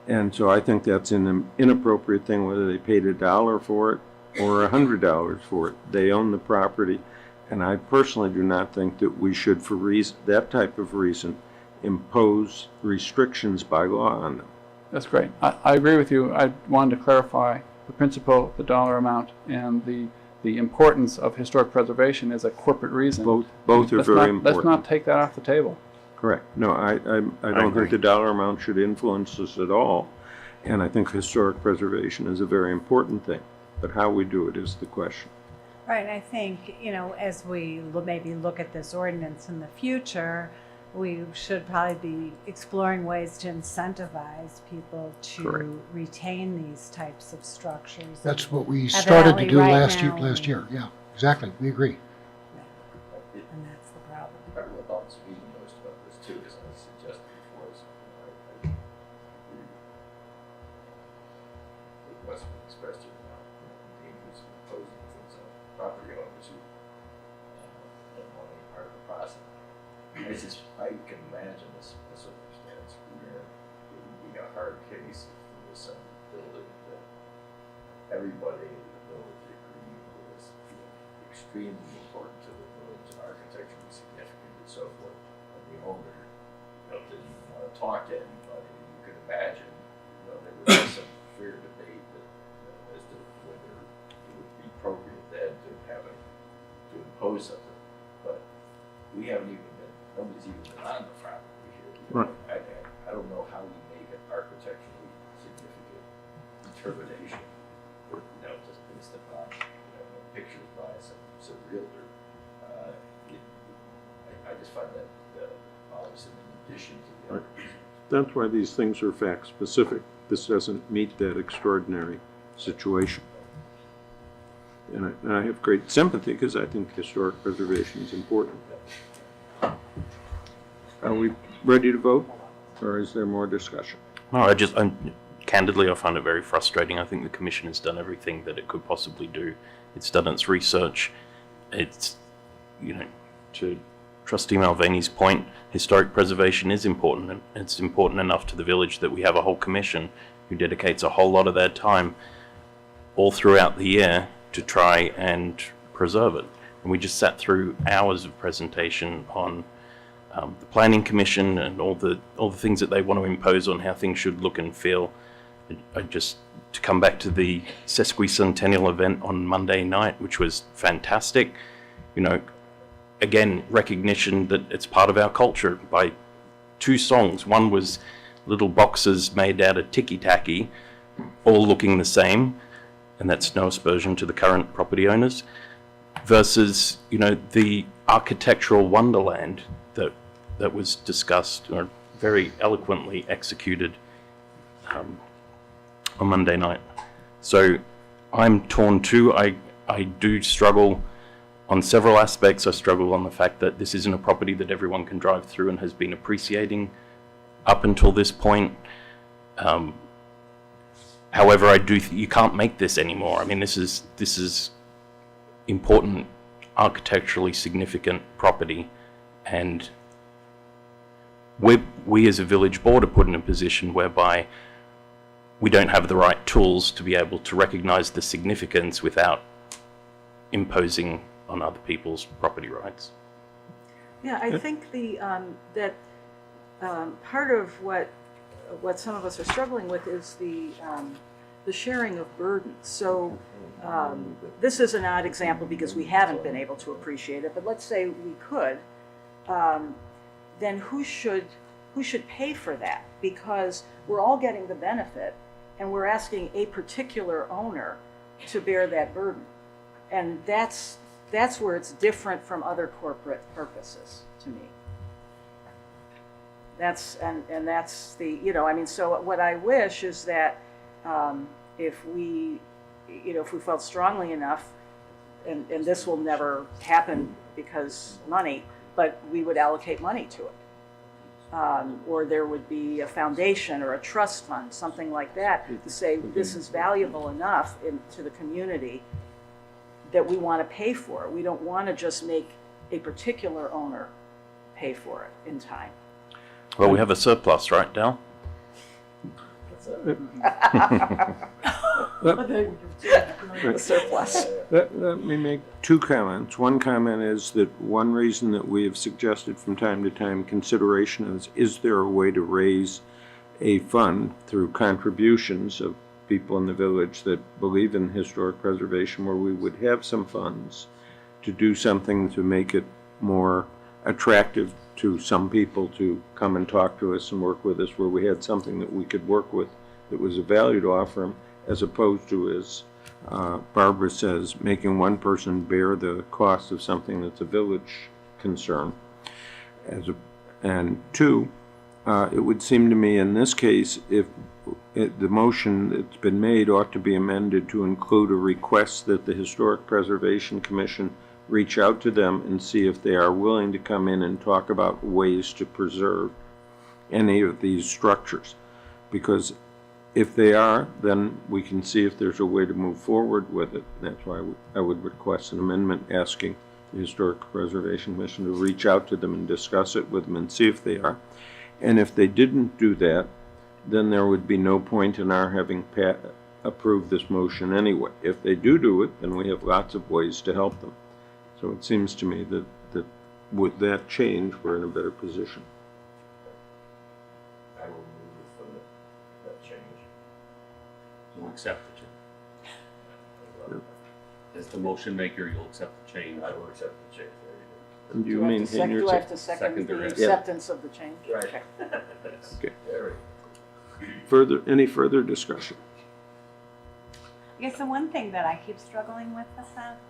And so I think that's an inappropriate thing, whether they paid $1 for it or $100 for it. They own the property, and I personally do not think that we should, for that type of reason, impose restrictions by law on them. That's great. I agree with you. I wanted to clarify the principle, the dollar amount, and the importance of historic preservation as a corporate reason. Both are Let's very not- important. Let's not take that off the table. Correct. No, I don't agree. think the dollar amount should influence us at all. And I think historic preservation is a very important thing. But how we do it is the question. Right, I think, as we maybe look at this ordinance in the future, we should probably be exploring ways to incentivize people to Correct. retain these types of structures. That's what we At the started to alley do right last now. year. Yeah, exactly. We agree. And that's the problem. Part of what Bob Sweden knows about this too, as I suggested before, is I agree with Wes expressed it about dangers of imposing things on property owners who don't want any part of the process. I can imagine a circumstance where it would be a hard case if there was some building that everybody in the village agreed was extremely important to the village and architecturally significant and so forth. And the owner, didn't even want to talk to anybody. You could imagine, there would be some fair debate as to whether it would be appropriate then to impose something. But we haven't even been, nobody's even been on the property here. Right. I don't know how we make an architecturally significant determination, just based upon, pictures by some realtor. I just find that obviously in addition to the other reasons. That's why these things are fact specific. This doesn't meet that extraordinary situation. And I have great sympathy because I think historic preservation is important. Are we ready to vote, or is there more discussion? No, candidly, I find it very frustrating. I think the commission has done everything that it could possibly do. It's done its research. It's, to Trustee Mulvaney's point, historic preservation is important, and it's important enough to the village that we have a whole commission who dedicates a whole lot of their time all throughout the year to try and preserve it. And we just sat through hours of presentation on the Planning Commission and all the things that they want to impose on how things should look and feel. To come back to the sesquicentennial event on Monday night, which was fantastic, again, recognition that it's part of our culture by 2 songs. One was little boxes made out of ticky-tacky, all looking the same, and that's no aspersion to the current property owners, versus, the architectural wonderland that was discussed or very eloquently executed on Monday night. So I'm torn too. I do struggle on several aspects. I struggle on the fact that this isn't a property that everyone can drive through and has been appreciating up until this point. However, you can't make this anymore. I mean, this is important, architecturally significant property, and we as a village board are put in a position whereby we don't have the right tools to be able to recognize the significance without imposing on other people's property rights. Yeah, I think that part of what some of us are struggling with is the sharing of burdens. So this is an odd example because we haven't been able to appreciate it, but let's say we could. then who should pay for that? Because we're all getting the benefit, and we're asking a particular owner to bear that burden. And that's where it's different from other corporate purposes to me. That's the, I mean, so what I wish is that if we felt strongly enough, and this will never happen because money, but we would allocate money to it. Or there would be a foundation or a trust fund, something like that, to say this is valuable enough to the community that we want to pay for it. We don't want to just make a particular owner pay for it in time. Well, we have a surplus, right, Dal? The surplus. Let me make two comments. One comment is that one reason that we have suggested from time to time consideration is there a way to raise a fund through contributions of people in the village that believe in historic preservation, where we would have some funds to do something to make it more attractive to some people to come and talk to us and work with us, where we had something that we could work with that was of value to offer them, as opposed to, as Barbara says, making one person bear the cost of something that's a village concern. And two, it would seem to me in this case, if the motion that's been made ought to be amended to include a request that the Historic Preservation Commission reach out to them and see if they are willing to come in and talk about ways to preserve any of these structures. Because if they are, then we can see if there's a way to move forward with it. That's why I would request an amendment asking the Historic Preservation Commission to reach out to them and discuss it with them and see if they are. And if they didn't do that, then there would be no point in our having approved this motion anyway. If they do it, then we have lots of ways to help them. So it seems to me that with that change, we're in a better position. I will move for that change. You'll accept the change. As the motion maker, you'll accept the change. I will accept the change. And do you maintain your... Do I have to second the acceptance of the change? Right. Okay. Okay. Any further discussion? I guess the one thing that I keep struggling with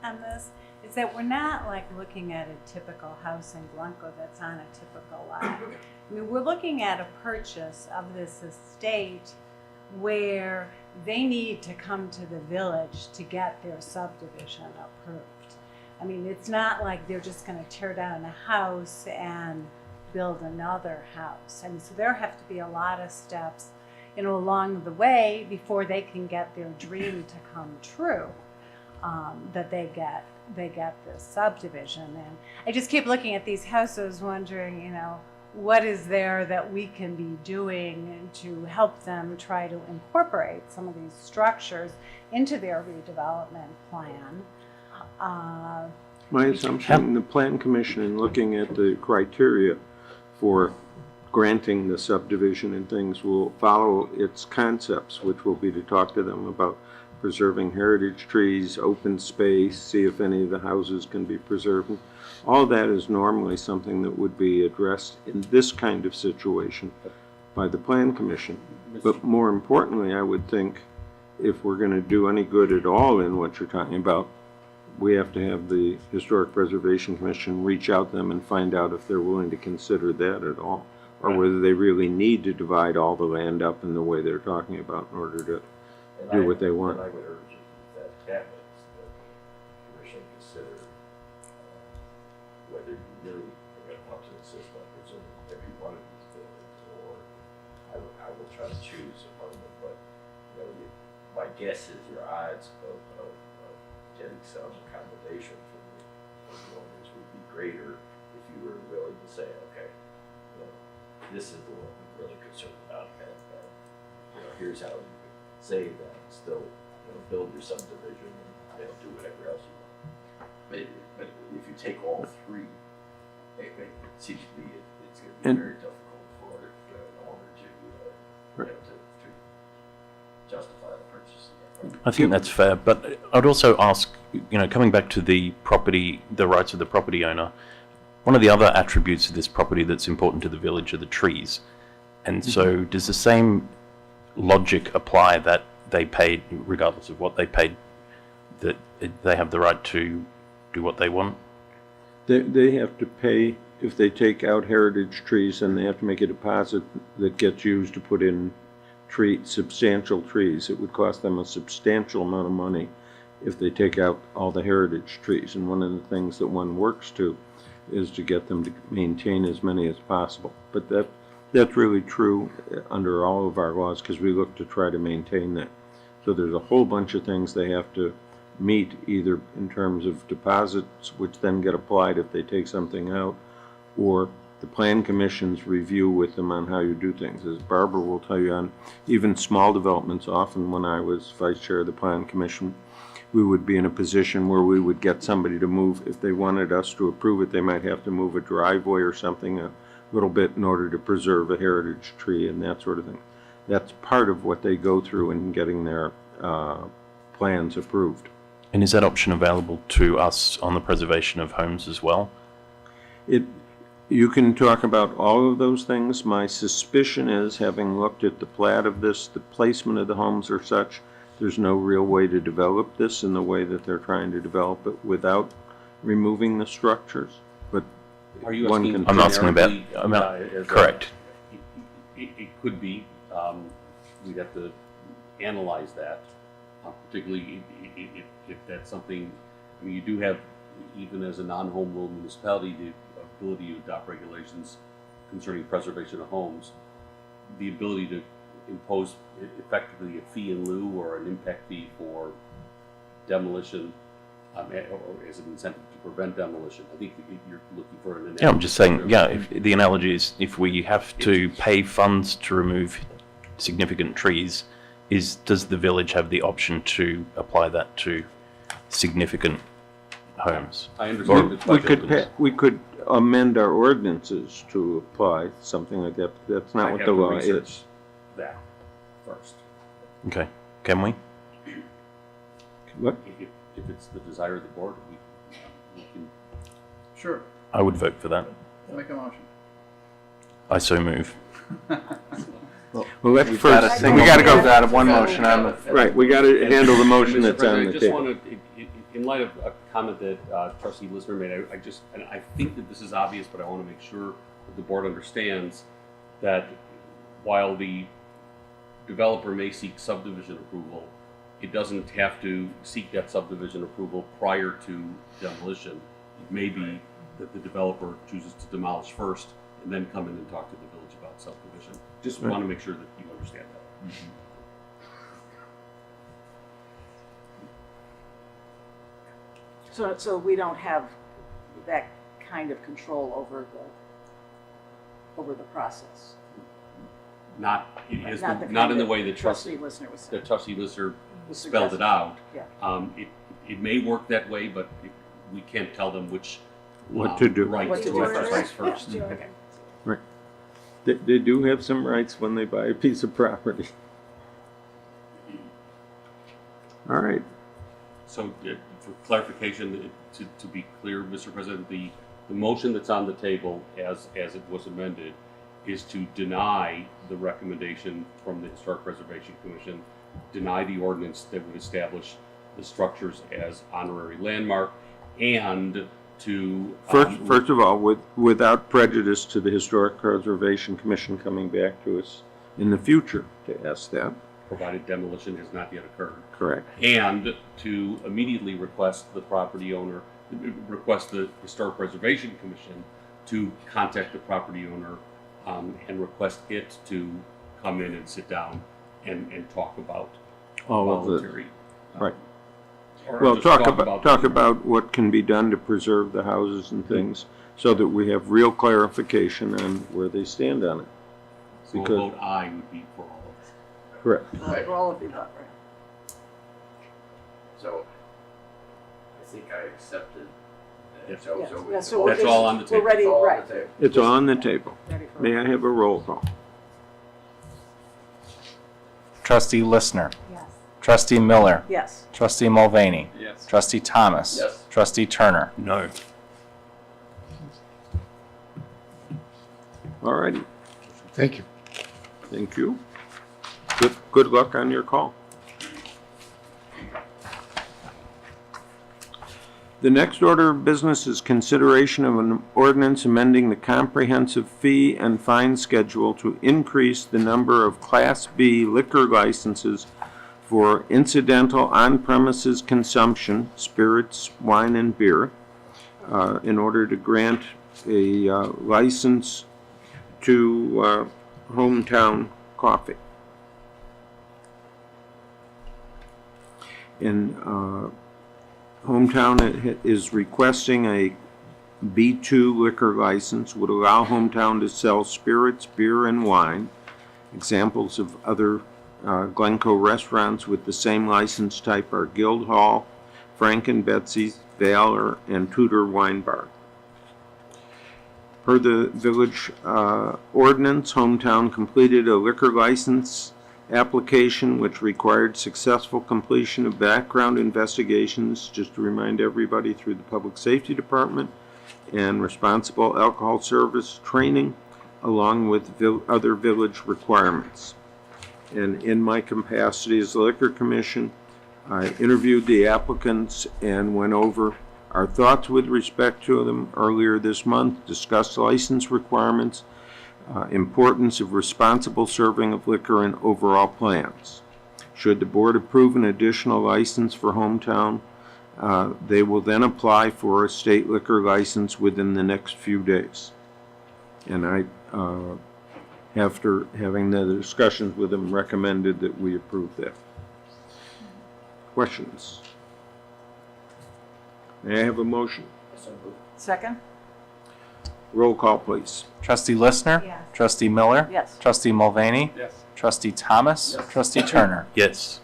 on this is that we're not like looking at a typical house in Glencoe that's on a typical lot. I mean, we're looking at a purchase of this estate where they need to come to the village to get their subdivision approved. I mean, it's not like they're just going to tear down a house and build another house. I mean, so there have to be a lot of steps, along the way before they can get their dream to come true, that they get this subdivision. And I just keep looking at these houses wondering, what is there that we can be doing to help them try to incorporate some of these structures into their redevelopment plan. My assumption, the Plan Commission, in looking at the criteria for granting the subdivision and things, will follow its concepts, which will be to talk to them about preserving heritage trees, open space, see if any of the houses can be preserved. All that is normally something that would be addressed in this kind of situation by the Plan Commission. But more importantly, I would think, if we're going to do any good at all in what you're talking about, we have to have the Historic Preservation Commission reach out to them and find out if they're willing to consider that at all, or whether they really need to divide all the land up in the way they're talking about in order to do what they want. And I would urge that cabinet, the commission consider whether you really are going to want to insist on preserving every one of these buildings, or I will try to choose among them. But my guess is your odds of getting some accommodation from the owners would be greater if you were willing to say, okay, this is the one I'm really concerned about, and here's how you could save that and still build your subdivision and do whatever else you want. But if you take all three, it seems to me it's going to be very difficult for an owner to justify the purchase of that property. I think that's fair, but I'd also ask, coming back to the property, the rights of the property owner, One of the other attributes of this property that's important to the village are the trees. And so does the same logic apply that they paid, regardless of what they paid, that they have the right to do what they want? They have to pay, if they take out heritage trees, and they have to make a deposit that gets used to put in substantial trees. It would cost them a substantial amount of money if they take out all the heritage trees. And one of the things that one works to is to get them to maintain as many as possible. But that's really true under all of our laws, because we look to try to maintain that. So there's a whole bunch of things they have to meet, either in terms of deposits, which then get applied if they take something out, or the Plan Commission's review with them on how you do things. As Barbara will tell you, on even small developments, often when I was vice chair of the Plan Commission, we would be in a position where we would get somebody to move. If they wanted us to approve it, they might have to move a driveway or something a little bit in order to preserve a heritage tree and that sort of thing. That's part of what they go through in getting their plans approved. And is that option available to us on the preservation of homes as well? You can talk about all of those things. My suspicion is, having looked at the plat of this, the placement of the homes are such, there's no real way to develop this in the way that they're trying to develop it without removing the structures. But Are you one asking? can. I'm asking about, correct. It could be. We'd have to analyze that, particularly if that's something. I mean, you do have, even as a non-home rule municipality, the ability to adopt regulations concerning preservation of homes, the ability to impose effectively a fee in lieu or an impact fee for demolition, or as an incentive to prevent demolition. I think you're looking for an analogy. Yeah, I'm just saying, yeah, if the analogy is if we have to pay funds to remove significant trees, does the village have the option to apply that to significant homes? I understand the question. We could amend our ordinances to apply something like that. But that's not what the law is. That first. Okay, can we? What? If it's the desire of the board, we can. Sure. I would vote for that. Make a motion. I so move. Well, let's We first. got to go down to one motion on the. Right, we got to handle the motion Mr. that's on President, the I just table. want to, in light of a comment that Trustee Listener made, and I think that this is obvious, but I want to make sure that the board understands that while the developer may seek subdivision approval, it doesn't have to seek that subdivision approval prior to demolition. It may be that the developer chooses to demolish first and then come in and talk to the village about subdivision. Just want to make sure that you understand that. So we don't have that kind of control over the process. Not in Not the way that Trustee Listener was saying. Trustee Lister Was spelled it out. Yeah. It may work that way, but we can't tell them which What to do. rights What to to do exercise first. first. Yeah, okay. Right. They do have some rights when they buy a piece of property. All right. So for clarification, to be clear, Mr. President, the motion that's on the table as it was amended is to deny the recommendation from the Historic Preservation Commission, deny the ordinance that would establish the structures as honorary landmark, and to First of all, without prejudice to the Historic Preservation Commission coming back to us in the future to ask that. provided demolition has not yet occurred. Correct. And to immediately request the property owner, request the Historic Preservation Commission to contact the property owner and request it to come in and sit down and talk about All of the, voluntary. right. or Well, just talk about what can be done to preserve the houses and things so that we have real clarification on where they stand on it. So a vote aye would be for all of it. Correct. For all of the above, right? So, I think I accepted. Yes. Yeah, so That's all on the table. We're ready, It's all on right. the table. It's on the table. Ready for May I have a roll call? Trustee Listener. Yes. Trustee Miller. Yes. Trustee Mulvaney. Yes. Trustee Thomas. Yes. Trustee Turner. No. All righty. Thank you. Thank you. Good luck on your call. The next order of business is consideration of an ordinance amending the comprehensive fee and fine schedule to increase the number of Class B liquor licenses for incidental on-premises consumption, spirits, wine, and beer, in order to grant a license to Hometown Coffee. In Hometown is requesting a B2 liquor license, would allow Hometown to sell spirits, beer, and wine. Examples of other Glencoe restaurants with the same license type are Guildhall, Frank and Betsy's, Valor, and Tudor Wine Bar. Per the village ordinance, Hometown completed a liquor license application which required successful completion of background investigations, just to remind everybody, through the Public Safety Department, and responsible alcohol service training, along with other village requirements. And in my capacity as the Liquor Commission, I interviewed the applicants and went over our thoughts with respect to them earlier this month, discussed license requirements, importance of responsible serving of liquor, and overall plans. Should the board approve an additional license for Hometown, they will then apply for a state liquor license within the next few days. And I, after having the discussions with them, recommended that we approve that. Questions? May I have a motion? Second? Roll call, please. Trustee Listener? Yes. Trustee Miller? Yes. Trustee Mulvaney? Yes. Trustee Thomas? Trustee Turner? Yes.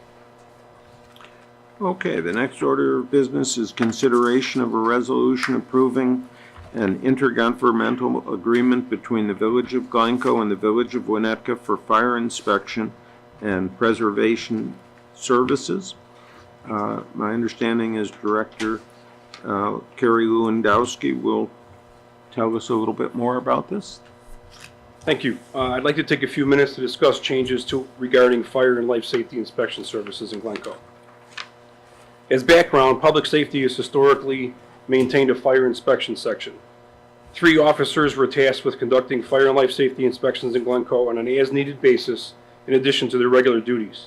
Okay, the next order of business is consideration of a resolution approving an intergovernmental agreement between the Village of Glencoe and the Village of Winnetka for fire inspection and preservation services. My understanding is Director Kerry Lewandowski will tell us a little bit more about this. Thank you. I'd like to take a few minutes to discuss changes regarding fire and life safety inspection services in Glencoe. As background, public safety has historically maintained a fire inspection section. 3 officers were tasked with conducting fire and life safety inspections in Glencoe on an as-needed basis in addition to their regular duties.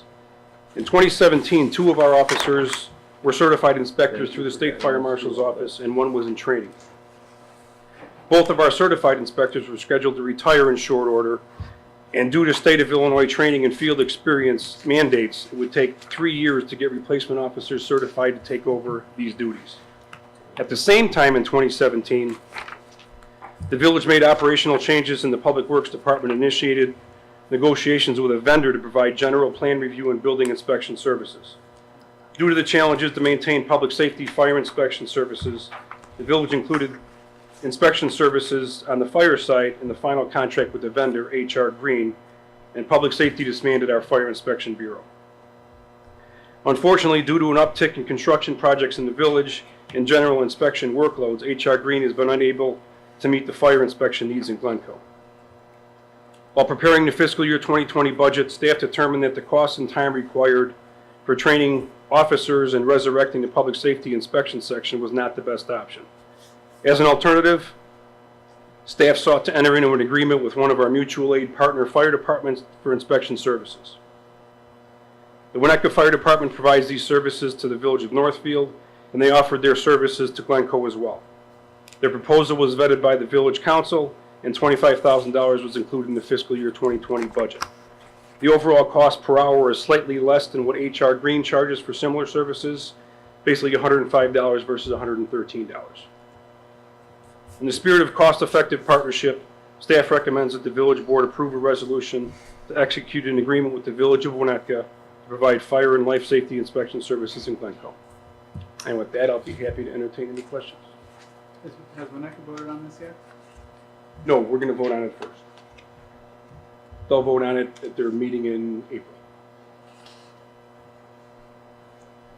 In 2017, 2 of our officers were certified inspectors through the State Fire Marshal's Office, and 1 was in training. Both of our certified inspectors were scheduled to retire in short order, and due to state of Illinois training and field experience mandates, it would take 3 years to get replacement officers certified to take over these duties. At the same time, in 2017, the village made operational changes, and the Public Works Department initiated negotiations with a vendor to provide general plan review and building inspection services. Due to the challenges to maintain public safety fire inspection services, the village included inspection services on the fire site in the final contract with the vendor, H.R. Green, and Public Safety disbanded our Fire Inspection Bureau. Unfortunately, due to an uptick in construction projects in the village and general inspection workloads, H.R. Green has been unable to meet the fire inspection needs in Glencoe. While preparing the fiscal year 2020 budget, staff determined that the cost and time required for training officers and resurrecting the public safety inspection section was not the best option. As an alternative, staff sought to enter into an agreement with one of our mutual aid partner fire departments for inspection services. The Winnetka Fire Department provides these services to the village of Northfield, and they offered their services to Glencoe as well. Their proposal was vetted by the village council, and $25,000 was included in the fiscal year 2020 budget. The overall cost per hour is slightly less than what H.R. Green charges for similar services, basically $105 versus $113. In the spirit of cost-effective partnership, staff recommends that the village board approve a resolution to execute an agreement with the village of Winnetka to provide fire and life safety inspection services in Glencoe. And with that, I'll be happy to entertain any questions. Has Winnetka voted on this yet? No, we're going to vote on it first. They'll vote on it at their meeting in April.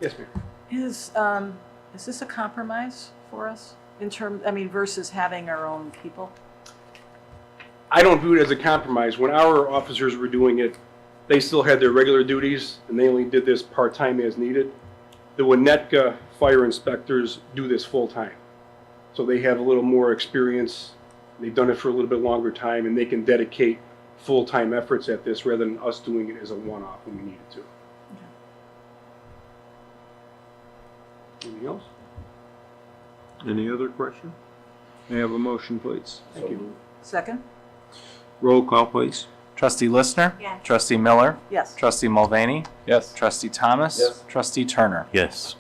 Yes, ma'am. Is this a compromise for us in terms, I mean, versus having our own people? I don't view it as a compromise. When our officers were doing it, they still had their regular duties, and they only did this part-time as needed. The Winnetka fire inspectors do this full-time. So they have a little more experience. They've done it for a little bit longer time, and they can dedicate full-time efforts at this rather than us doing it as a one-off when we needed to. Anything else? Any other question? May I have a motion, please? Thank you. Second? Roll call, please. Trustee Listener? Yes. Trustee Miller? Yes. Trustee Mulvaney? Yes. Trustee Thomas? Yes. Trustee Turner? Yes.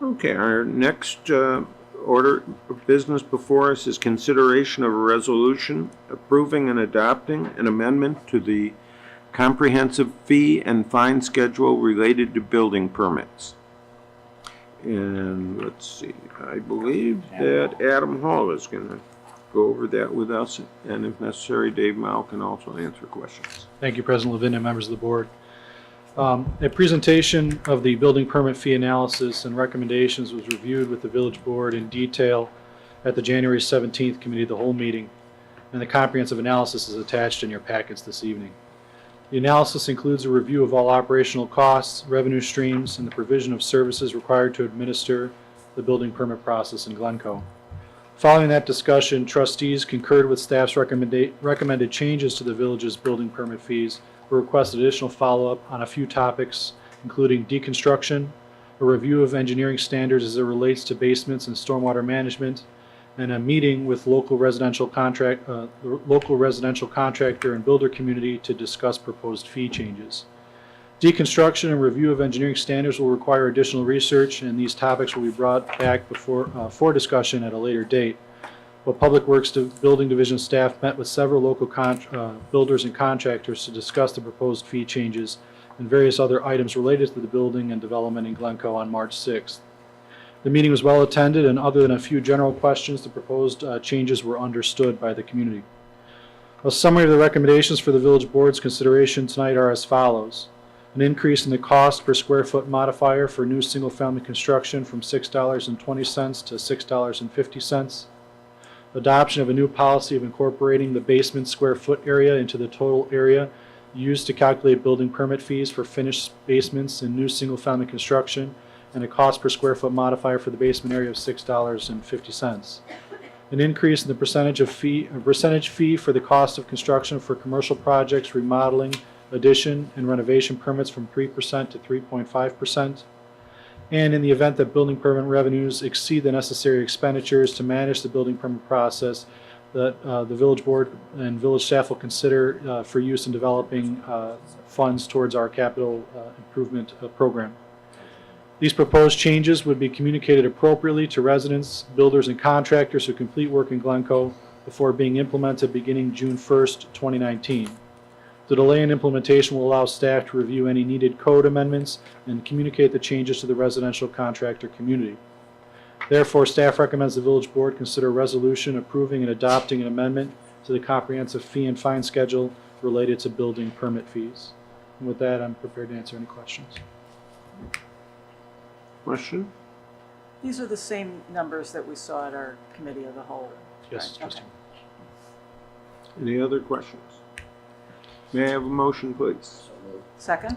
Okay, our next order of business before us is consideration of a resolution approving and adopting an amendment to the comprehensive fee and fine schedule related to building permits. And let's see, I believe that Adam Hall is going to go over that with us, and if necessary, Dave Mao can also answer questions. Thank you, President Levin and members of the board. A presentation of the building permit fee analysis and recommendations was reviewed with the village board in detail at the January 17th Committee of the Whole meeting, and the comprehensive analysis is attached in your packets this evening. The analysis includes a review of all operational costs, revenue streams, and the provision of services required to administer the building permit process in Glencoe. Following that discussion, trustees concurred with staff's recommended changes to the village's building permit fees, but requested additional follow-up on a few topics, including deconstruction, a review of engineering standards as it relates to basements and stormwater management, and a meeting with local residential contractor and builder community to discuss proposed fee changes. Deconstruction and review of engineering standards will require additional research, and these topics will be brought back for discussion at a later date. But Public Works Building Division staff met with several local builders and contractors to discuss the proposed fee changes and various other items related to the building and development in Glencoe on March 6th. The meeting was well attended, and other than a few general questions, the proposed changes were understood by the community. A summary of the recommendations for the village board's consideration tonight are as follows. An increase in the cost per square foot modifier for new single-family construction from $6.20 to $6.50. Adoption of a new policy of incorporating the basement square foot area into the total area used to calculate building permit fees for finished basements in new single-family construction, and a cost per square foot modifier for the basement area of $6.50. An increase in the percentage fee for the cost of construction for commercial projects, remodeling, addition, and renovation permits from 3% to 3.5%. And in the event that building permit revenues exceed the necessary expenditures to manage the building permit process, that the village board and village staff will consider for use in developing funds towards our capital improvement program. These proposed changes would be communicated appropriately to residents, builders, and contractors who complete work in Glencoe before being implemented beginning June 1st, 2019. The delay in implementation will allow staff to review any needed code amendments and communicate the changes to the residential contractor community. Therefore, staff recommends the village board consider a resolution approving and adopting an amendment to the comprehensive fee and fine schedule related to building permit fees. And with that, I'm prepared to answer any questions. Question? These are the same numbers that we saw at our committee of the whole. Yes, right? Trustee. Okay. Any other questions? May I have a motion, please? Second?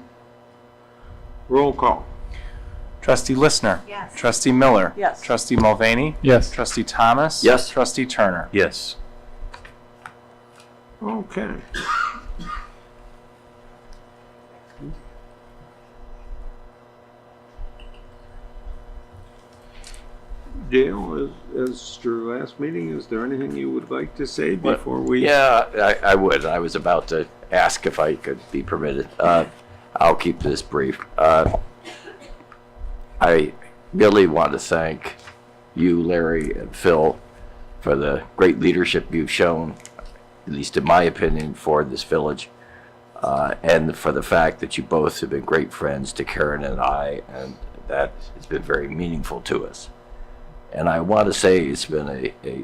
Roll call. Trustee Listener? Yes. Trustee Miller? Yes. Trustee Mulvaney? Yes. Trustee Thomas? Yes. Trustee Turner? Yes. Okay. Dale, as your last meeting, is there anything you would like to say before we? Yeah, I would. I was about to ask if I could be permitted. I'll keep this brief. I really want to thank you, Larry, and Phil for the great leadership you've shown, at least in my opinion, for this village, and for the fact that you both have been great friends to Karen and I, and that has been very meaningful to us. And I want to say it's been a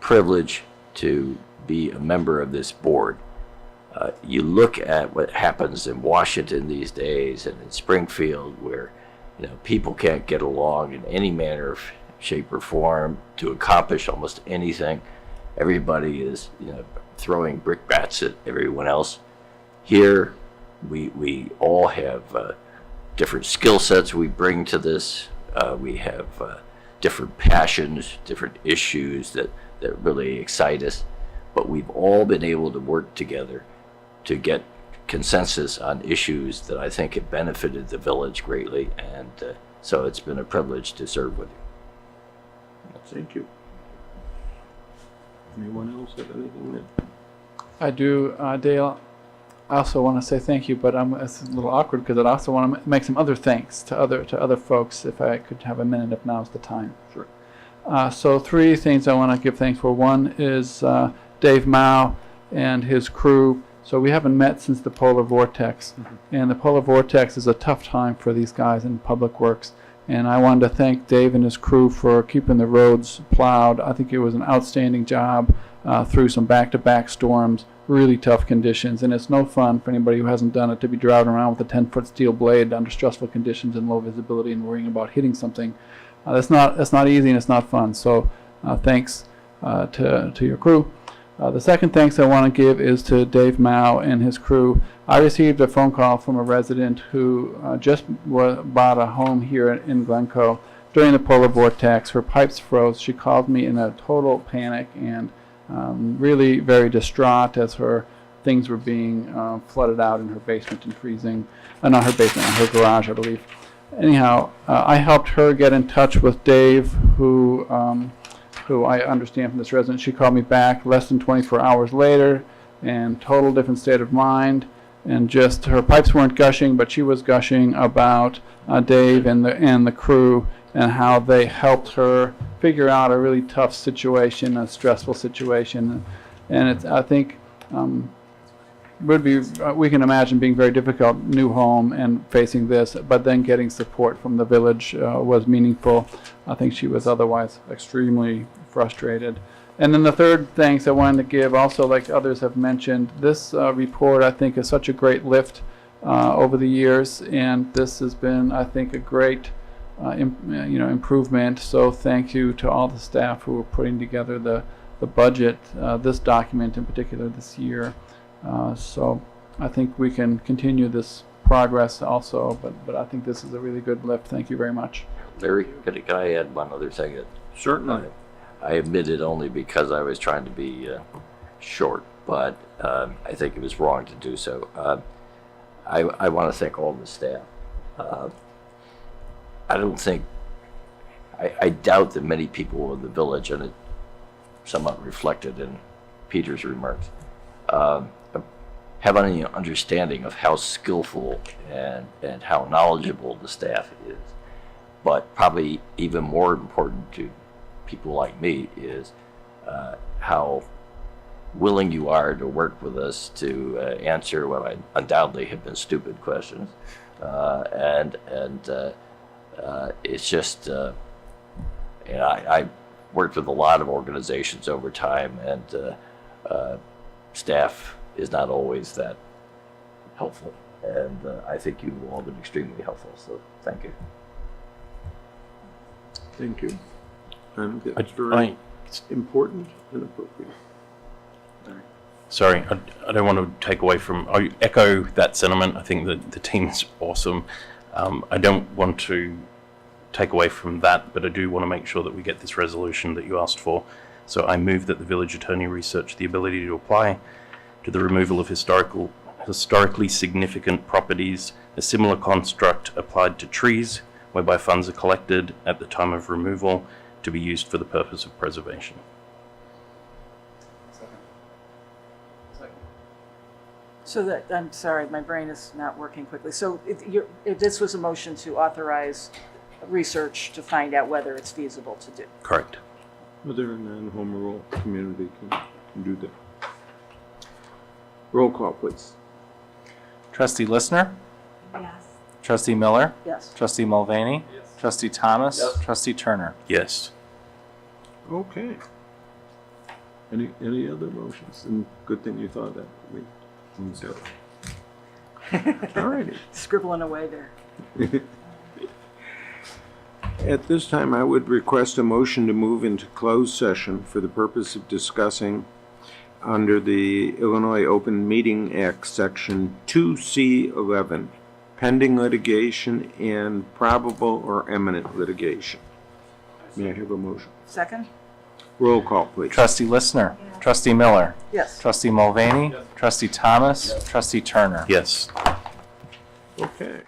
privilege to be a member of this board. You look at what happens in Washington these days and in Springfield, where people can't get along in any manner, shape, or form to accomplish almost anything. Everybody is, throwing brickbats at everyone else. Here, we all have different skill sets we bring to this. We have different passions, different issues that really excite us. But we've all been able to work together to get consensus on issues that I think have benefited the village greatly. And so it's been a privilege to serve with you. Thank you. Anyone else have anything that? I do, Dale. I also want to say thank you, but it's a little awkward because I also want to make some other thanks to other folks. If I could have a minute, if now's the time. Sure. So 3 things I want to give thanks for. One is Dave Mao and his crew. So we haven't met since the polar vortex, and the polar vortex is a tough time for these guys in public works. And I wanted to thank Dave and his crew for keeping the roads plowed. I think it was an outstanding job through some back-to-back storms, really tough conditions. And it's no fun for anybody who hasn't done it to be driving around with a 10-foot steel blade under stressful conditions and low visibility and worrying about hitting something. That's not easy and it's not fun. So thanks to your crew. The second thanks I want to give is to Dave Mao and his crew. I received a phone call from a resident who just bought a home here in Glencoe during the polar vortex. Her pipes froze. She called me in a total panic and really very distraught as her things were being flooded out in her basement and freezing. Not her basement, her garage, I believe. Anyhow, I helped her get in touch with Dave, who I understand from this resident. She called me back less than 24 hours later, and total different state of mind. And just her pipes weren't gushing, but she was gushing about Dave and the crew and how they helped her figure out a really tough situation, a stressful situation. And it's, I think, would be, we can imagine being very difficult, new home and facing this, but then getting support from the village was meaningful. I think she was otherwise extremely frustrated. And then the third thanks I wanted to give, also like others have mentioned, this report I think is such a great lift over the years, and this has been, I think, a great improvement. So thank you to all the staff who are putting together the budget, this document in particular this year. So I think we can continue this progress also, but I think this is a really good lift. Thank you very much. Larry, can I add one other thing? Certainly. I admit it only because I was trying to be short, but I think it was wrong to do so. I want to thank all the staff. I don't think, I doubt that many people in the village, and it somewhat reflected in Peter's remarks, have any understanding of how skillful and how knowledgeable the staff is. But probably even more important to people like me is how willing you are to work with us to answer what I undoubtedly have been stupid questions. It's just, I worked with a lot of organizations over time, and staff is not always that helpful. And I think you've all been extremely helpful, so thank you. Thank you. And it's very important and appropriate. Sorry, I don't want to take away from, I echo that sentiment. I think that the team's awesome. I don't want to take away from that, but I do want to make sure that we get this resolution that you asked for. So I move that the village attorney research the ability to apply to the removal of historically significant properties, a similar construct applied to trees, whereby funds are collected at the time of removal to be used for the purpose of preservation. So that, I'm sorry, my brain is not working quickly. So if this was a motion to authorize research to find out whether it's feasible to do. Correct. Whether a non-home rural community can do that. Roll call, please. Trustee Listner? Yes. Trustee Miller? Yes. Trustee Mulvaney? Yes. Trustee Thomas? Yes. Trustee Turner? Yes. Okay. Any other motions? And good thing you thought that. All righty. Scribbling away there. At this time, I would request a motion to move into closed session for the purpose of discussing under the Illinois Open Meeting Act, Section 2C11, pending litigation and probable or imminent litigation. May I have a motion? Second? Roll call, please. Trustee Listener. Trustee Miller. Yes. Trustee Mulvaney. Trustee Thomas. Trustee Turner. Yes. Okay.